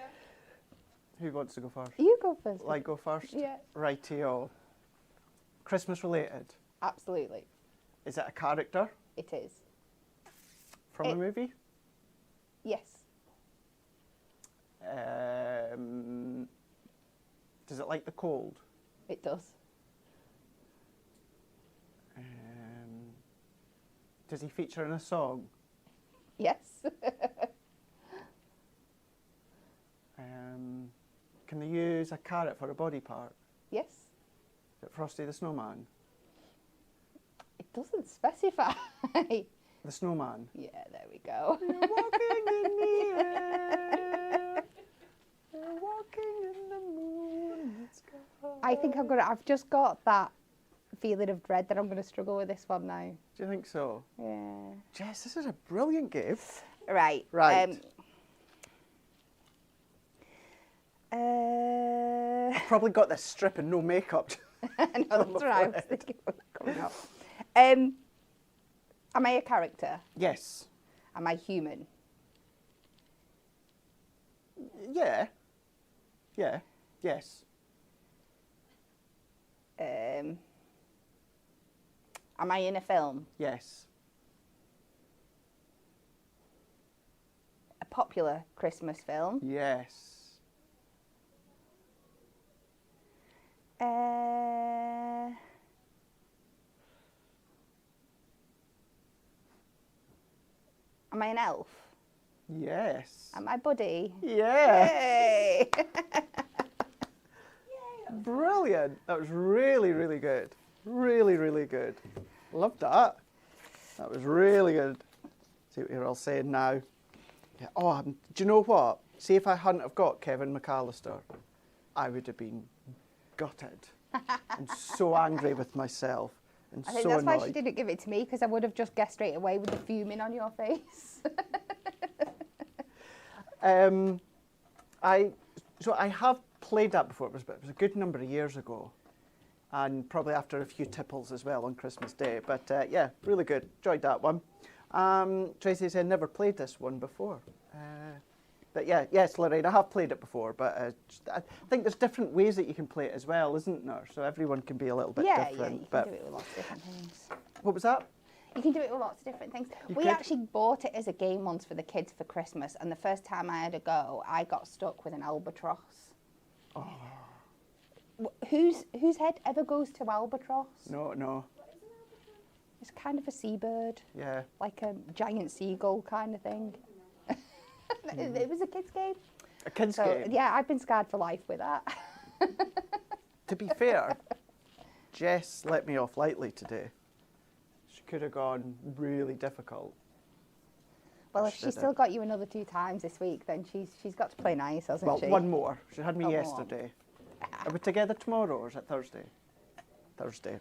Who wants to go first? You go first. Will I go first? Yeah. Rightio. Christmas related. Absolutely. Is it a character It is. from a movie? Yes. Does it like the cold? It does. Does he feature in a song? Yes. Can they use a carrot for a body part? Yes. Is it Frosty the Snowman? It doesn't specify. The Snowman. Yeah, there we go. You're walking in the air. You're walking in the moonlit sky. I think I've just got that feeling of dread that I'm going to struggle with this one now. Do you think so? Yeah. Jess, this is a brilliant game. Right. Right. Uh, Probably got this strip and no makeup. no, that's what I was thinking of coming up. Am I a character? Yes. Am I human? Yeah. Yeah. Yes. Am I in a film? Yes. A popular Christmas film? Yes. Am I an elf? Yes. Am I Buddy? Yeah. Yay! Brilliant. That was really, really good. Really, really good. Loved that. That was really good. See what you're all saying now. Yeah. Oh, do you know what? See, if I hadn't have got Kevin McAllister, I would have been gutted and so angry with myself and I think so that's annoyed. why she didn't give it to me, because I would have just guessed straight away with the fuming on your face. I have played that before, but it was a good number of years ago, and probably after a few tipples as well on Christmas Day. But yeah, really good. Enjoyed that one. Tracy said never played this one before. But yeah, yes, Lorraine, I have played it before, but I think there's different ways that you can play it as well, isn't there? So everyone can be a little bit different. Yeah, you can do it with lots of different things. What was that? You can do it with lots of different things. You We could. actually bought it as a game once for the kids for Christmas, and the first time I had a go, I got stuck with an albatross. Oh. Whose head ever goes to albatross? No. It's kind of a seabird, Yeah. like a giant seagull kind of thing. It was a kids' game. A kid's So game. yeah, I've been scarred for life with that. To be fair, Jess let me off lightly today. She could have gone really difficult. Well, if She she's did still it. got you another 2 times this week, then she's got to play nice, hasn't Well, she? one more. She had me One more. yesterday. Are we together tomorrow or is it Thursday? Thursday.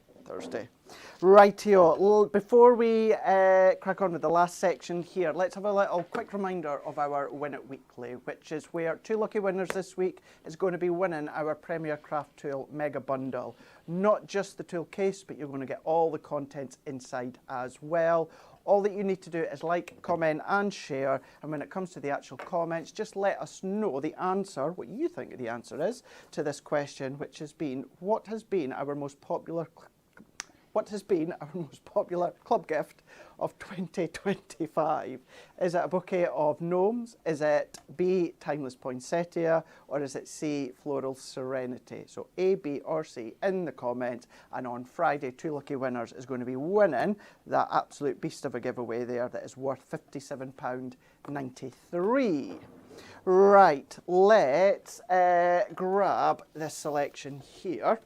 Rightio. Before we crack on with the last section here, let's have a little quick reminder of our Win It Weekly, which is where 2 lucky winners this week is going to be winning our Premier Craft Tool Mega Bundle. Not just the tool case, but you're going to get all the contents inside as well. All that you need to do is like, comment and share, and when it comes to the actual comments, just let us know the answer, what you think the answer is to this question, which has been, what has been our most popular what has been our most popular club gift of 2025. Is it a bouquet of gnomes? Is it B, timeless poinsettia? Or is it C, floral serenity? So A, B or C in the comments. And on Friday, 2 lucky winners is going to be winning that absolute beast of a giveaway there that is worth £57.93. Right, let's grab this selection here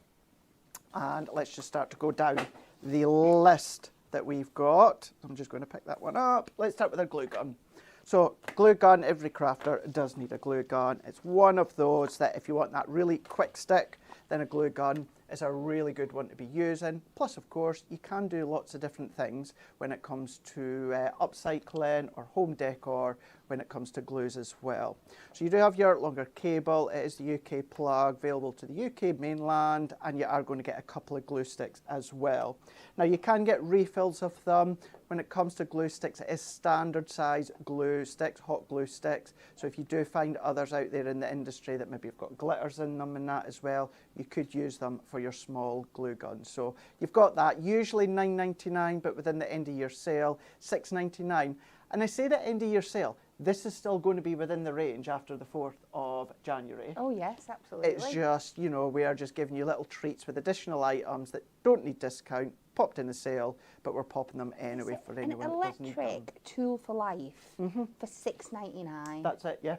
and let's just start to go down the list that we've got. I'm just going to pick that one up. Let's start with our glue gun. So glue gun, every crafter does need a glue gun. It's one of those that if you want that really quick stick, then a glue gun is a really good one to be using. Plus, of course, you can do lots of different things when it comes to upcycling or home decor when it comes to glues as well. So you do have your longer cable. It is the UK plug, available to the UK mainland, and you are going to get a couple of glue sticks as well. Now, you can get refills of them. When it comes to glue sticks, it is standard size glue sticks, hot glue sticks. So if you do find others out there in the industry that maybe have got glitters in them and that as well, you could use them for your small glue guns. So you've got that, usually £9.99, but within the end of year sale, £6.99. And I say the end of year sale, this is still going to be within the range after the 4th of January. Oh yes, absolutely. It's just, you know, we are just giving you little treats with additional items that don't need discount, popped in the sale, but we're popping them anyway for anyone that does need them. An electric tool for life for £6.99. That's it, yeah.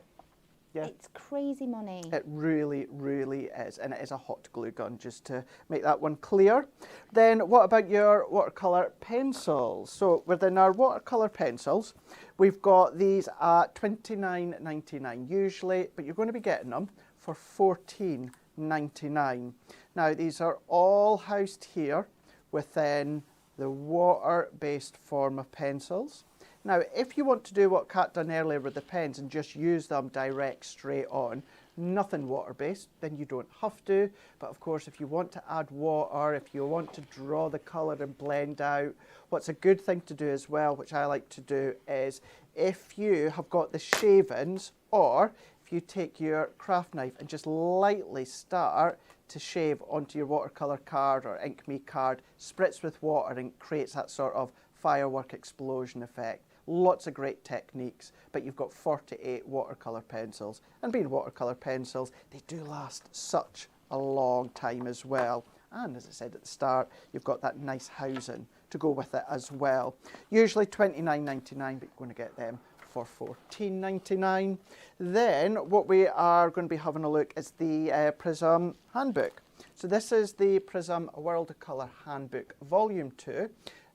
Yeah. It's crazy money. It really, really is. And it is a hot glue gun, just to make that one clear. Then what about your watercolour pencils? So within our watercolour pencils, we've got these at £29.99 usually, but you're going to be getting them for £14.99. Now, these are all housed here within the water-based form of pencils. Now, if you want to do what Kat done earlier with the pens and just use them direct straight on, nothing water-based, then you don't have to. But of course, if you want to add water, if you want to draw the colour and blend out, what's a good thing to do as well, which I like to do, is if you have got the shavings, or if you take your craft knife and just lightly start to shave onto your watercolour card or Ink Me card, spritz with water and creates that sort of firework explosion effect. Lots of great techniques, but you've got 48 watercolour pencils. And being watercolour pencils, they do last such a long time as well. And as I said at the start, you've got that nice housing to go with it as well. Usually £29.99, but you're going to get them for £14.99. Then what we are going to be having a look is the Prism handbook. So this is the Prism World of Colour Handbook Volume 2.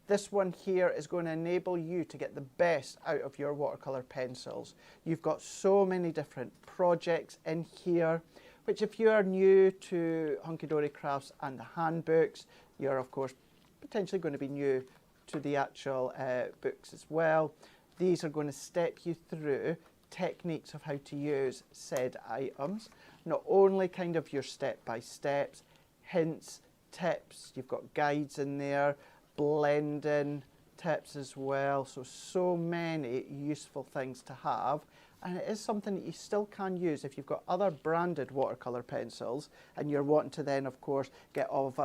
This one here is going to enable you to get the best out of your watercolour pencils. You've got so many different projects in here, which if you are new to Hunky Dory Crafts and the handbooks, you're of course potentially going to be new to the actual books as well. These are going to step you through techniques of how to use said items. Not only kind of your step-by-steps, hints, tips, you've got guides in there, blending tips as well, so many useful things to have, and it is something that you still can use if you've got other branded watercolour pencils and you're wanting to then of course get all of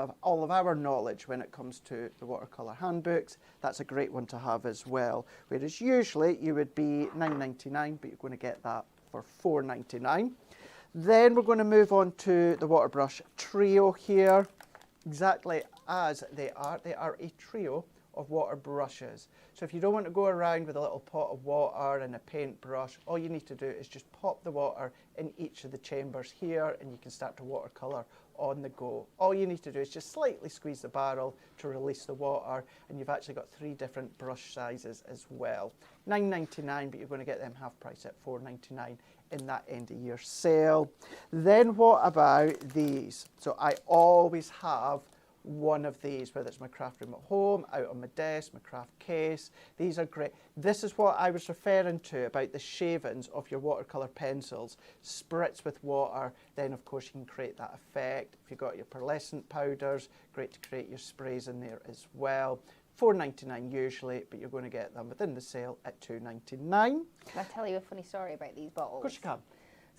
our knowledge when it comes to the watercolour handbooks. That's a great one to have as well, whereas usually you would be £9.99, but you're going to get that for £4.99. Then we're going to move on to the water brush trio here. Exactly as they are a trio of water brushes. So if you don't want to go around with a little pot of water and a paintbrush, all you need to do is just pop the water in each of the chambers here and you can start to watercolour on the go. All you need to do is just slightly squeeze the barrel to release the water, and you've actually got 3 different brush sizes as well. £9.99, but you're going to get them half price at £4.99 in that end of year sale. Then what about these? So I always have one of these, whether it's my craft room at home, out on my desk, my craft case. These are great. This is what I was referring to about the shavings of your watercolour pencils. Spritz with water, then of course you can create that effect. If you've got your pearlescent powders, great to create your sprays in there as well. £4.99 usually, but you're going to get them within the sale at £2.99. Can I tell you a funny story about these bottles? Of course you can.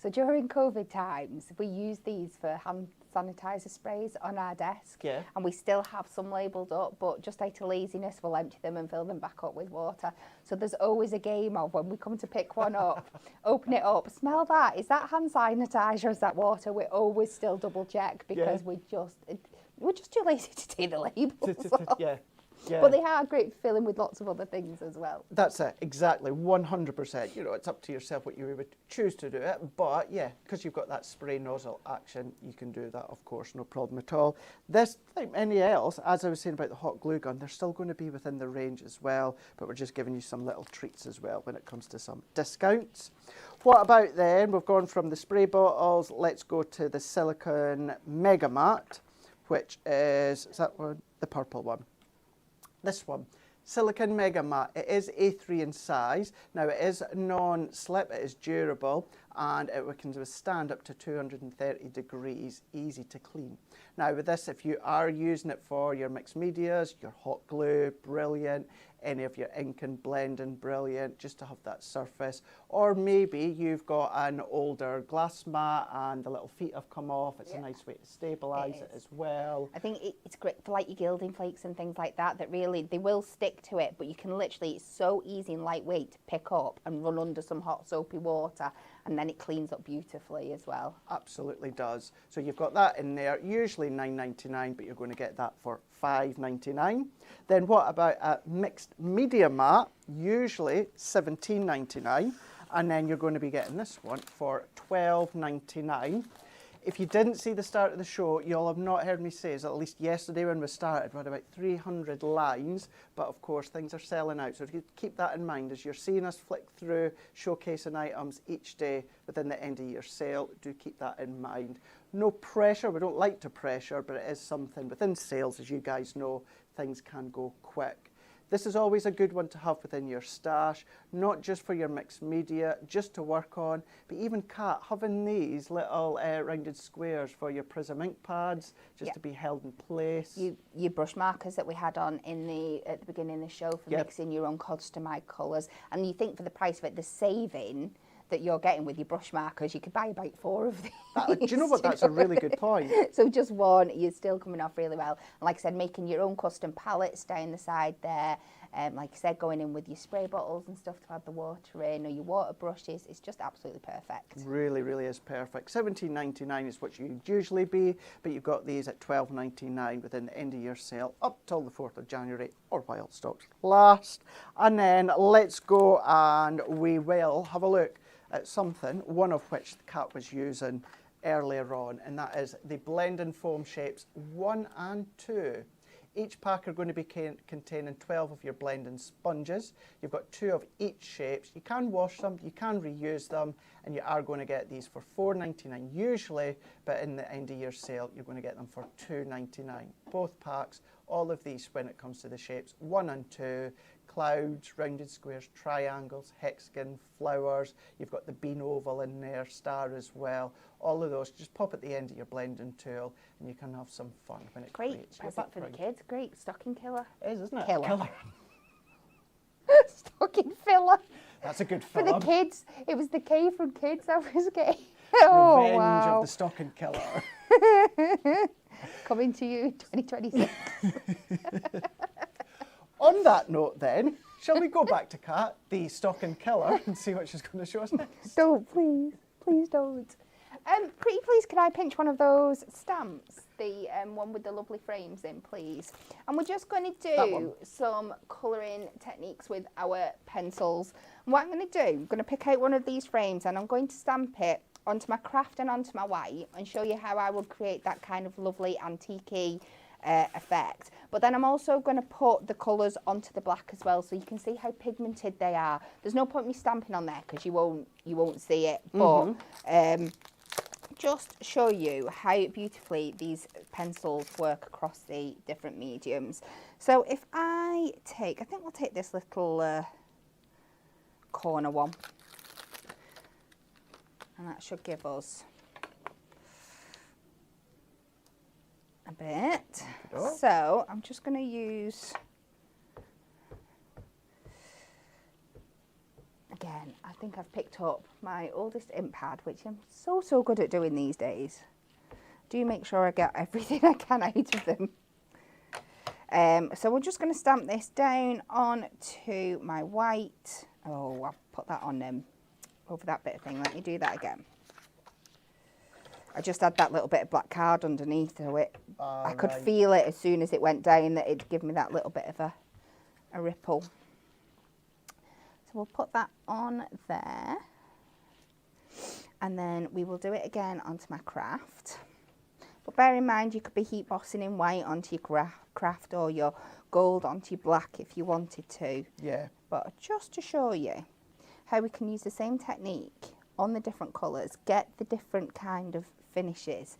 So during COVID times, we use these for hand sanitizer sprays on our desk. Yeah. And we still have some labelled up, but just out of laziness, we'll empty them and fill them back up with water. So there's always a game of when we come to pick one up, open it up, smell that. Is that hand sanitizer? Is that water? We always still double check because we're just too lazy to take the labels off. Yeah. Yeah. But they are great for filling with lots of other things as well. That's it, exactly, 100%. You know, it's up to yourself what you would choose to do it, but yeah, because you've got that spray nozzle action, you can do that, of course, no problem at all. This, like any else, as I was saying about the hot glue gun, they're still going to be within the range as well, but we're just giving you some little treats as well when it comes to some discounts. What about then? We've gone from the spray bottles, let's go to the silicone Mega Mat, which is that one? The purple one. This one, Silicone Mega Mat. It is A3 in size. Now it is non-slip, it is durable, and it can withstand up to 230 degrees, easy to clean. Now with this, if you are using it for your mixed medias, your hot glue, brilliant. Any of your ink and blending, brilliant, just to have that surface. Or maybe you've got an older glass mat and the little feet have come off. It's a nice way to stabilise it as well. I think it's great for like your gilding flakes and things like that, that really, they will stick to it, but you can literally, it's so easy and lightweight to pick up and run under some hot soapy water, and then it cleans up beautifully as well. Absolutely does. So you've got that in there, usually $9.99, but you're going to get that for $5.99. Then what about a mixed media mat? Usually $17.99, and then you're going to be getting this one for $12.99. If you didn't see the start of the show, you'll have not heard me say, at least yesterday when we started, we had about 300 lines, but of course things are selling out. So if you keep that in mind as you're seeing us flick through showcasing items each day within the end of year sale, do keep that in mind. No pressure, we don't like to pressure, but it is something within sales, as you guys know, things can go quick. This is always a good one to have within your stash, not just for your mixed media, just to work on, but even Kat, having these little rounded squares for your Prism ink pads, just to be held in place. Your brush markers that we had on at the beginning of the show for mixing your own customized colours, and you think for the price of it, the saving that you're getting with your brush markers, you could buy about 4 of these. Do you know what? That's a really good point. So just one, you're still coming off really well. And like I said, making your own custom palettes down the side there. Like I said, going in with your spray bottles and stuff to add the water in, or your water brushes, it's just absolutely perfect. Really, really is perfect. $17.99 is what you'd usually be, but you've got these at $12.99 within the end of year sale up till the 4th of January or while stocks last. And then let's go and we will have a look at something, one of which the Kat was using earlier on, and that is the blending foam shapes 1 and 2. Each pack are going to be containing 12 of your blending sponges. You've got 2 of each shapes. You can wash them, you can reuse them, and you are going to get these for $4.99 usually, but in the end of year sale, you're going to get them for $2.99. Both packs, all of these when it comes to the shapes 1 and 2, clouds, rounded squares, triangles, hexagon, flowers. You've got the bean oval in there, star as well. All of those, just pop at the end of your blending tool and you can have some fun when it creates. Great present for the kids. Great stocking killer. It is, isn't it? Killer. Stocking filler. That's a good film. film. For the kids. It was the K from kids I was getting. Revenge of the Stocking Killer. Coming to you 2026. On that note then, shall we go back to Kat, the Stocking Killer, and see what she's going to show us next? Don't, please. Please don't. Pretty please, can I pinch one of those stamps? The one with the lovely frames in, please. And we're just going to do some colouring techniques with our pencils. And what I'm going to do, I'm going to pick out one of these frames and I'm going to stamp it onto my craft and onto my white and show you how I would create that kind of lovely antique-y effect. But then I'm also going to put the colours onto the black as well, so you can see how pigmented they are. There's no point me stamping on there because you won't see it, but just show you how beautifully these pencils work across the different mediums. So if I think we'll take this little corner one, and that should give us a bit. So I'm just going to use, again, I think think I've picked up my oldest ink pad, which I'm so good at doing these days. Do make sure I get everything I can out of them. So we're just going to stamp this down onto my white. Oh, I'll put that on over that bit of thing. Let me do that again. I just had that little bit of black card underneath, so I could feel it as soon as it went down that it'd give me that little bit of a ripple. So we'll put that on there, and then we will do it again onto my craft. But bear in mind, you could be heat bossing in white onto your craft or your gold onto your black if you wanted to. Yeah. But just to show you how we can use the same technique on the different colours, get the different kind of finishes,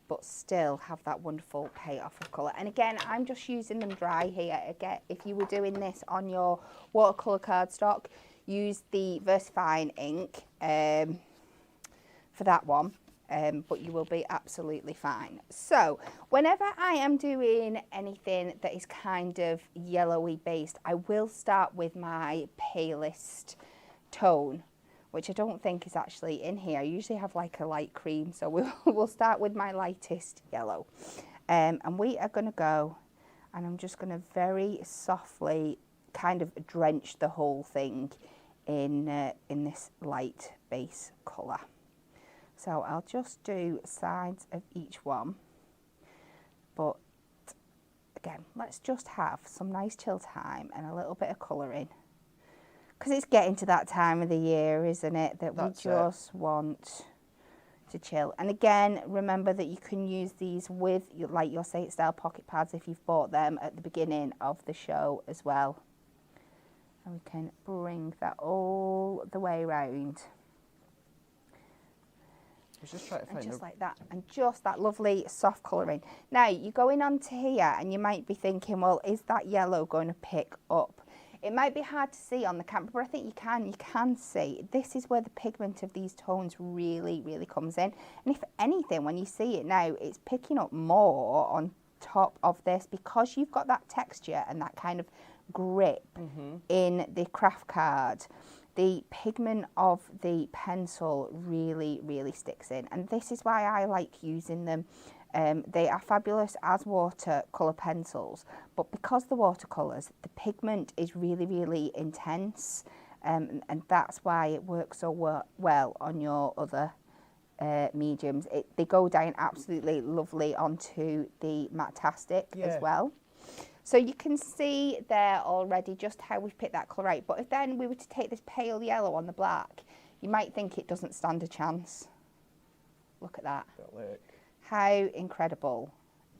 but still have that wonderful payoff of colour. And again, I'm just using them dry here. Again, if you were doing this on your watercolour cardstock, use the VersaFine ink for that one. But you will be absolutely fine. So whenever I am doing anything that is kind of yellowy based, I will start with my palest tone, which I don't think is actually in here. I usually have like a light cream, so we'll start with my lightest yellow. And we are going to go, and I'm just going to very softly kind of drench the whole thing in this light base colour. So I'll just do sides of each one, but again, let's just have some nice chill time and a little bit of colouring, because it's getting to that time of the year, isn't it, that we just want to chill. And again, remember that you can use these with like your Say It Style pocket pads if you've bought them at the beginning of the show as well. And we can bring that all the way around. Just try to find just like that, and just that lovely soft colouring. Now you're going onto here and you might be thinking, well, is that yellow going to pick up? It might be hard to see on the camera, but I think you can see. This is where the pigment of these tones really comes in. And if anything, when you see it now, it's picking up more on top of this because you've got that texture and that kind of grip in the craft card. The pigment of the pencil really sticks in, and this is why I like using them. They are fabulous as watercolour pencils, but because the watercolours, the pigment is really intense, and that's why it works so well on your other mediums. They go down absolutely lovely onto the Matastic as well. So you can see there already just how we've picked that colour out. But if then we were to take this pale yellow on the black, you might think it doesn't stand a chance. Look at that. How incredible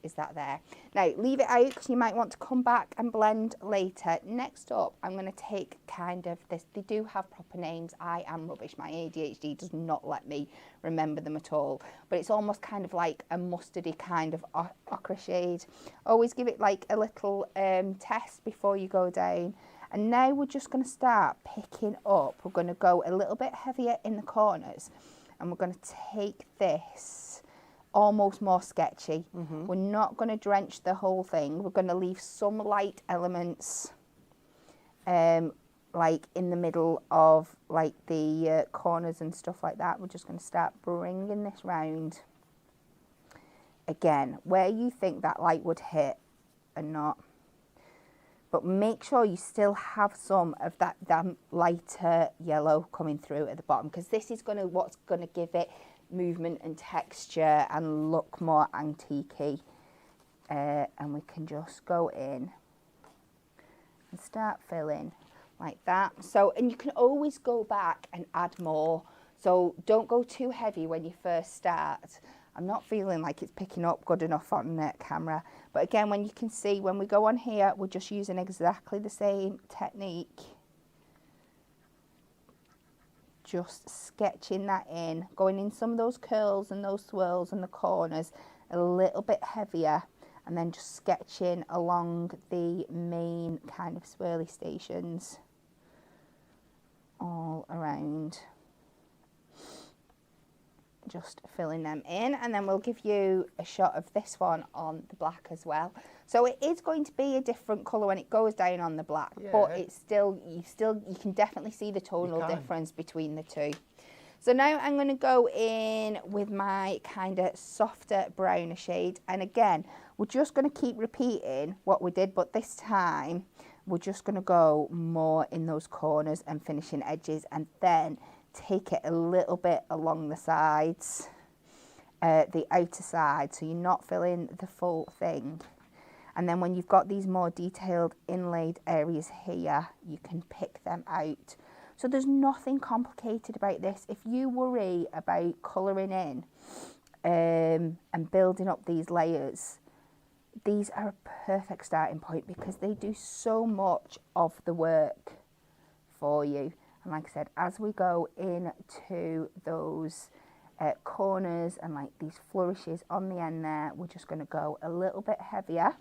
is that there? Now, leave it out because you might want to come back and blend later. Next up, I'm going to take kind of this. They do have proper names. I am rubbish. My ADHD does not let me remember them at all. But it's almost kind of like a mustardy kind of ochre shade. Always give it like a little test before you go down. And now we're just going to start picking up. We're going to go a little bit heavier in the corners. And we're going to take this almost more sketchy. We're not going to drench the whole thing. We're going to leave some light elements like in the middle of like the corners and stuff like that. We're just going to start bringing this round. Again, where you think that light would hit and not. But make sure you still have some of that lighter yellow coming through at the bottom, because this is what's going to give it movement and texture and look more antique-y. And we can just go in and start filling like that. So, and you can always go back and add more. So don't go too heavy when you first start. I'm not feeling like it's picking up good enough on the camera. But again, when you can see, when we go on here, we're just using exactly the same technique. Just sketching that in, going in some of those curls and those swirls and the corners a little bit heavier, and then just sketching along the main kind of swirly stations all around. just filling them in, and then we'll give you a shot of this one on the black as well. So it is going to be a different colour when it goes down on the black, but it's still, you can definitely see the tonal difference between the two. So now I'm going to go in with my kind of softer browner shade, and again, we're just going to keep repeating what we did, but this time we're just going to go more in those corners and finishing edges, and then take it a little bit along the sides, the outer side, so you're not filling the full thing. And then when you've got these more detailed inlaid areas here, you can pick them out. So there's nothing complicated about this. If you worry about colouring in and building up these layers, these are a perfect starting point because they do so much of the work for you. And like I said, as we go into those corners and like these flourishes on the end there, we're just going to go a little bit heavier,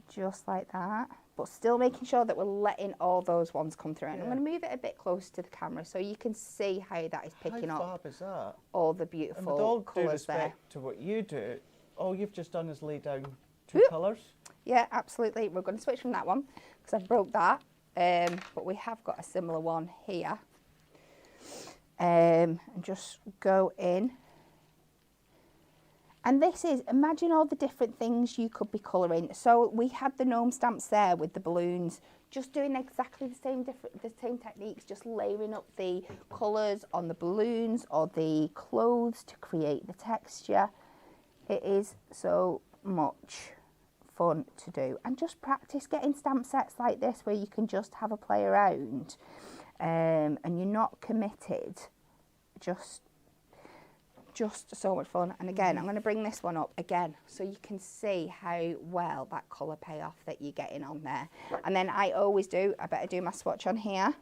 just like that, but still making sure that we're letting all those ones come through. And I'm going to move it a bit closer to the camera so you can see how that is picking up. How fab is that? All the beautiful and with all colours due respect there. to what you do, all you've just done is lay down two colours. Yeah, absolutely. We're going to switch from that one because I've broke that. But we have got a similar one here. And just go in. And this is, imagine all the different things you could be colouring. So we had the gnome stamps there with the balloons, just doing exactly the same techniques, just layering up the colours on the balloons or the clothes to create the texture. It is so much fun to do, and just practice getting stamp sets like this where you can just have a play around and you're not committed. Just so much fun. And again, I'm going to bring this one up again so you can see how well that colour payoff that you're getting on there. And then I better do my swatch on here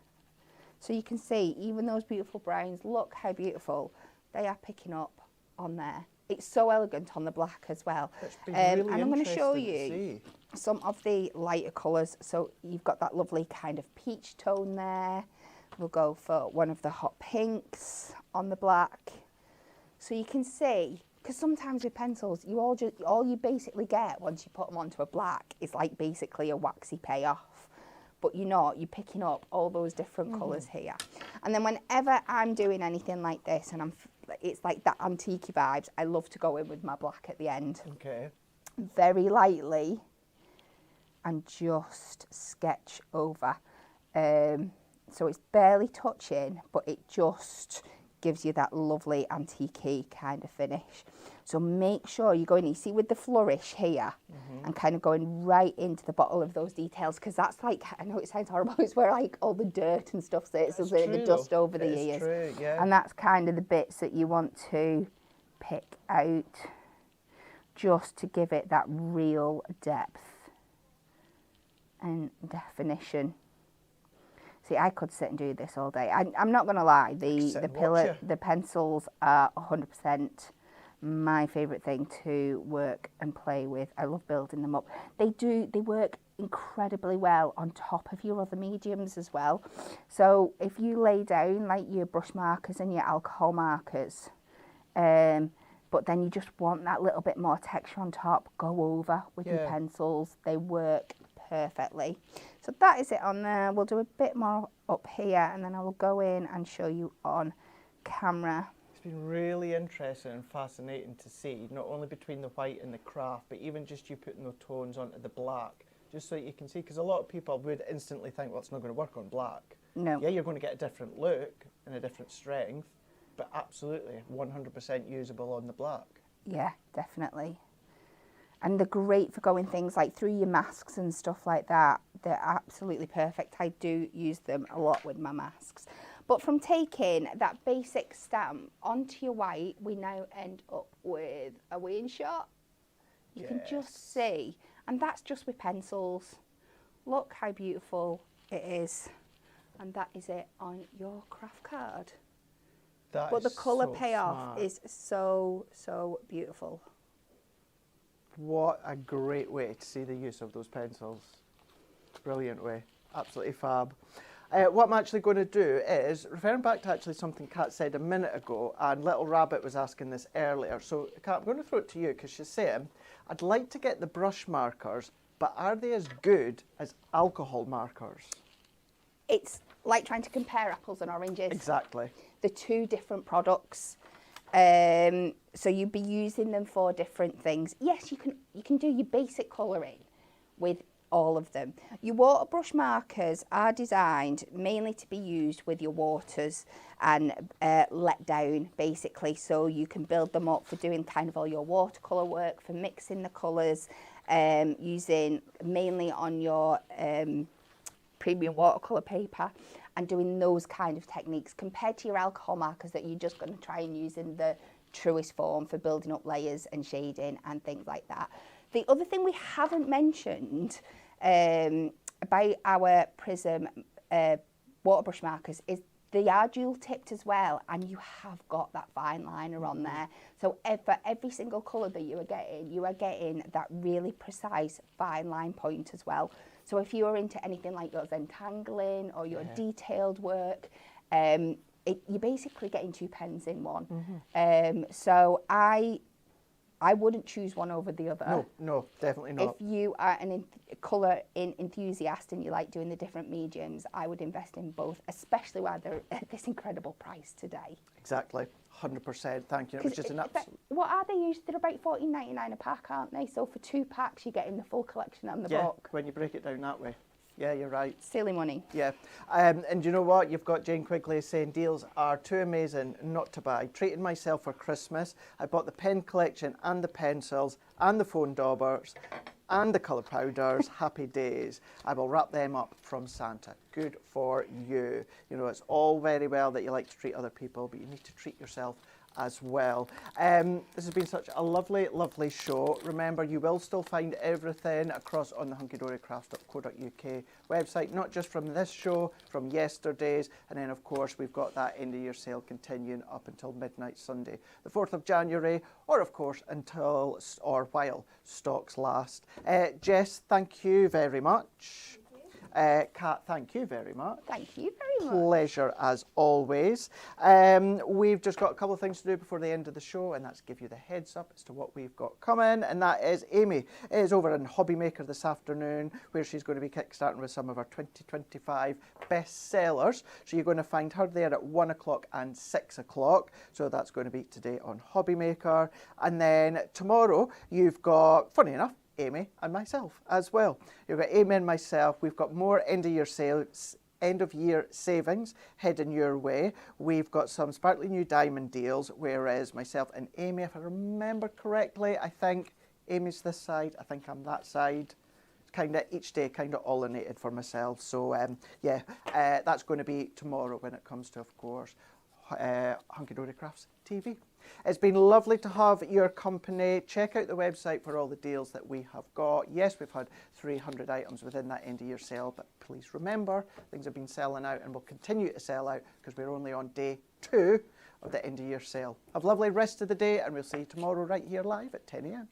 so you can see even those beautiful browns, look how beautiful they are picking up on there. It's so elegant on the black as well. Really and I'm going to show to you see some of the lighter colours. So you've got that lovely kind of peach tone there. We'll go for one of the hot pinks on the black. So you can see, because sometimes with pencils, all you basically get once you put them onto a black is like basically a waxy payoff. But you're picking up all those different colours here. And then whenever I'm doing anything like this, and it's like that antique vibes, I love to go in with my black at the end. Okay. Very lightly, and just sketch over. So it's barely touching, but it just gives you that lovely antique kind of finish. So make sure you go in, you see with the flourish here, and kind of going right into the bottom of those details, because that's like, I know it sounds horrible, it's where like all the dirt and stuff sits, so the dust over the ears. True, yeah. And that's kind of the bits that you want to pick out, just to give it that real depth and definition. See, I could sit and do this all day. I'm not going to lie, the pencils are 100% my favourite thing to work and play with. I love building them up. They work incredibly well on top of your other mediums as well. So if you lay down like your brush markers and your alcohol markers, but then you just want that little bit more texture on top, go over with your pencils. They work perfectly. So that is it on there. We'll do a bit more up here, and then I will go in and show you on camera. It's been really interesting and fascinating to see, not only between the white and the craft, but even just you putting the tones onto the black, just so you can see, because a lot of people would instantly think, well, it's not going to work on black. No. Yeah, you're going to get a different look and a different strength, but absolutely 100% usable on the black. Yeah, definitely. And they're great for going things like through your masks and stuff like that. They're absolutely perfect. I do use them a lot with my masks. But from taking that basic stamp onto your white, we now end up with a wing shot. You can just see. And that's just with pencils. Look how beautiful it is. And that is it on your craft card. But the colour payoff is so, so beautiful. What a great way to see the use of those pencils. Brilliant way. Absolutely fab. What I'm actually going to do is, referring back to actually something Kat said a minute ago, and Little Rabbit was asking this earlier. So, Kat, I'm going to throw it to you because she's saying, I'd like to get the brush markers, but are they as good as alcohol markers? It's like trying to compare apples and oranges. Exactly. They're two different products. So you'd be using them for different things. Yes, you can do your basic colouring with all of them. Your water brush markers are designed mainly to be used with your waters and let down, basically, so you can build them up for doing kind of all your watercolour work, for mixing the colours, using mainly on your premium watercolour paper, and doing those kind of techniques compared to your alcohol markers that you're just going to try and use in the truest form for building up layers and shading and things like that. The other thing we haven't mentioned about our Prism water brush markers is they are dual tipped as well, and you have got that fine liner on there. So for every single colour that you are getting that really precise fine line point as well. So if you are into anything like your entangling or your detailed work, you're basically getting two pens in one. So I wouldn't choose one over the other. No, definitely not. If you are a colour enthusiast and you like doing the different mediums, I would invest in both, especially while they're at this incredible price today. Exactly, 100%. Thank you. It was just an absolute... What are they usually? They're about $14.99 a pack, aren't they? So for 2 packs, you're getting the full collection and the book. When you break it down that way. Yeah, you're right. Silly money. Yeah. And you know what? You've got Jane Quigley saying deals are too amazing not to buy. Treated myself for Christmas. I bought the pen collection and the pencils and the phone daubers and the colour powders. Happy days. I will wrap them up from Santa. Good for you. You know, it's all very well that you like to treat other people, but you need to treat yourself as well. This has been such a lovely, lovely show. Remember, you will still find everything across on the hunkydorycrafts.co.uk website, not just from this show, from yesterday's, and then of course we've got that end of year sale continuing up until midnight Sunday, the 4th of January, or of course until or while stocks last. Jess, thank you very much. Kat, thank you very much. Thank you very much. Pleasure as always. We've just got a couple of things to do before the end of the show, and that's give you the heads up as to what we've got coming. And that is Amy is over in Hobby Maker this afternoon, where she's going to be kickstarting with some of our 2025 best sellers. So you're going to find her there at 1 o'clock and 6 o'clock. So that's going to be today on Hobby Maker. And then tomorrow you've got, funny enough, Amy and myself as well. You've got Amy and myself. We've got more end of year savings heading your way. We've got some sparkly new diamond deals, whereas myself and Amy, if I remember correctly, I think Amy's this side, I think I'm that side. Kind of each day, kind of alternated for myself. So that's going to be tomorrow when it comes to, of course, Hunky Dory Crafts TV. It's been lovely to have your company. Check out the website for all the deals that we have got. Yes, we've had 300 items within that end of year sale, but please remember, things have been selling out and will continue to sell out because we're only on day 2 of the end of year sale. Have a lovely rest of the day, and we'll see you tomorrow right here live at 10 a.m.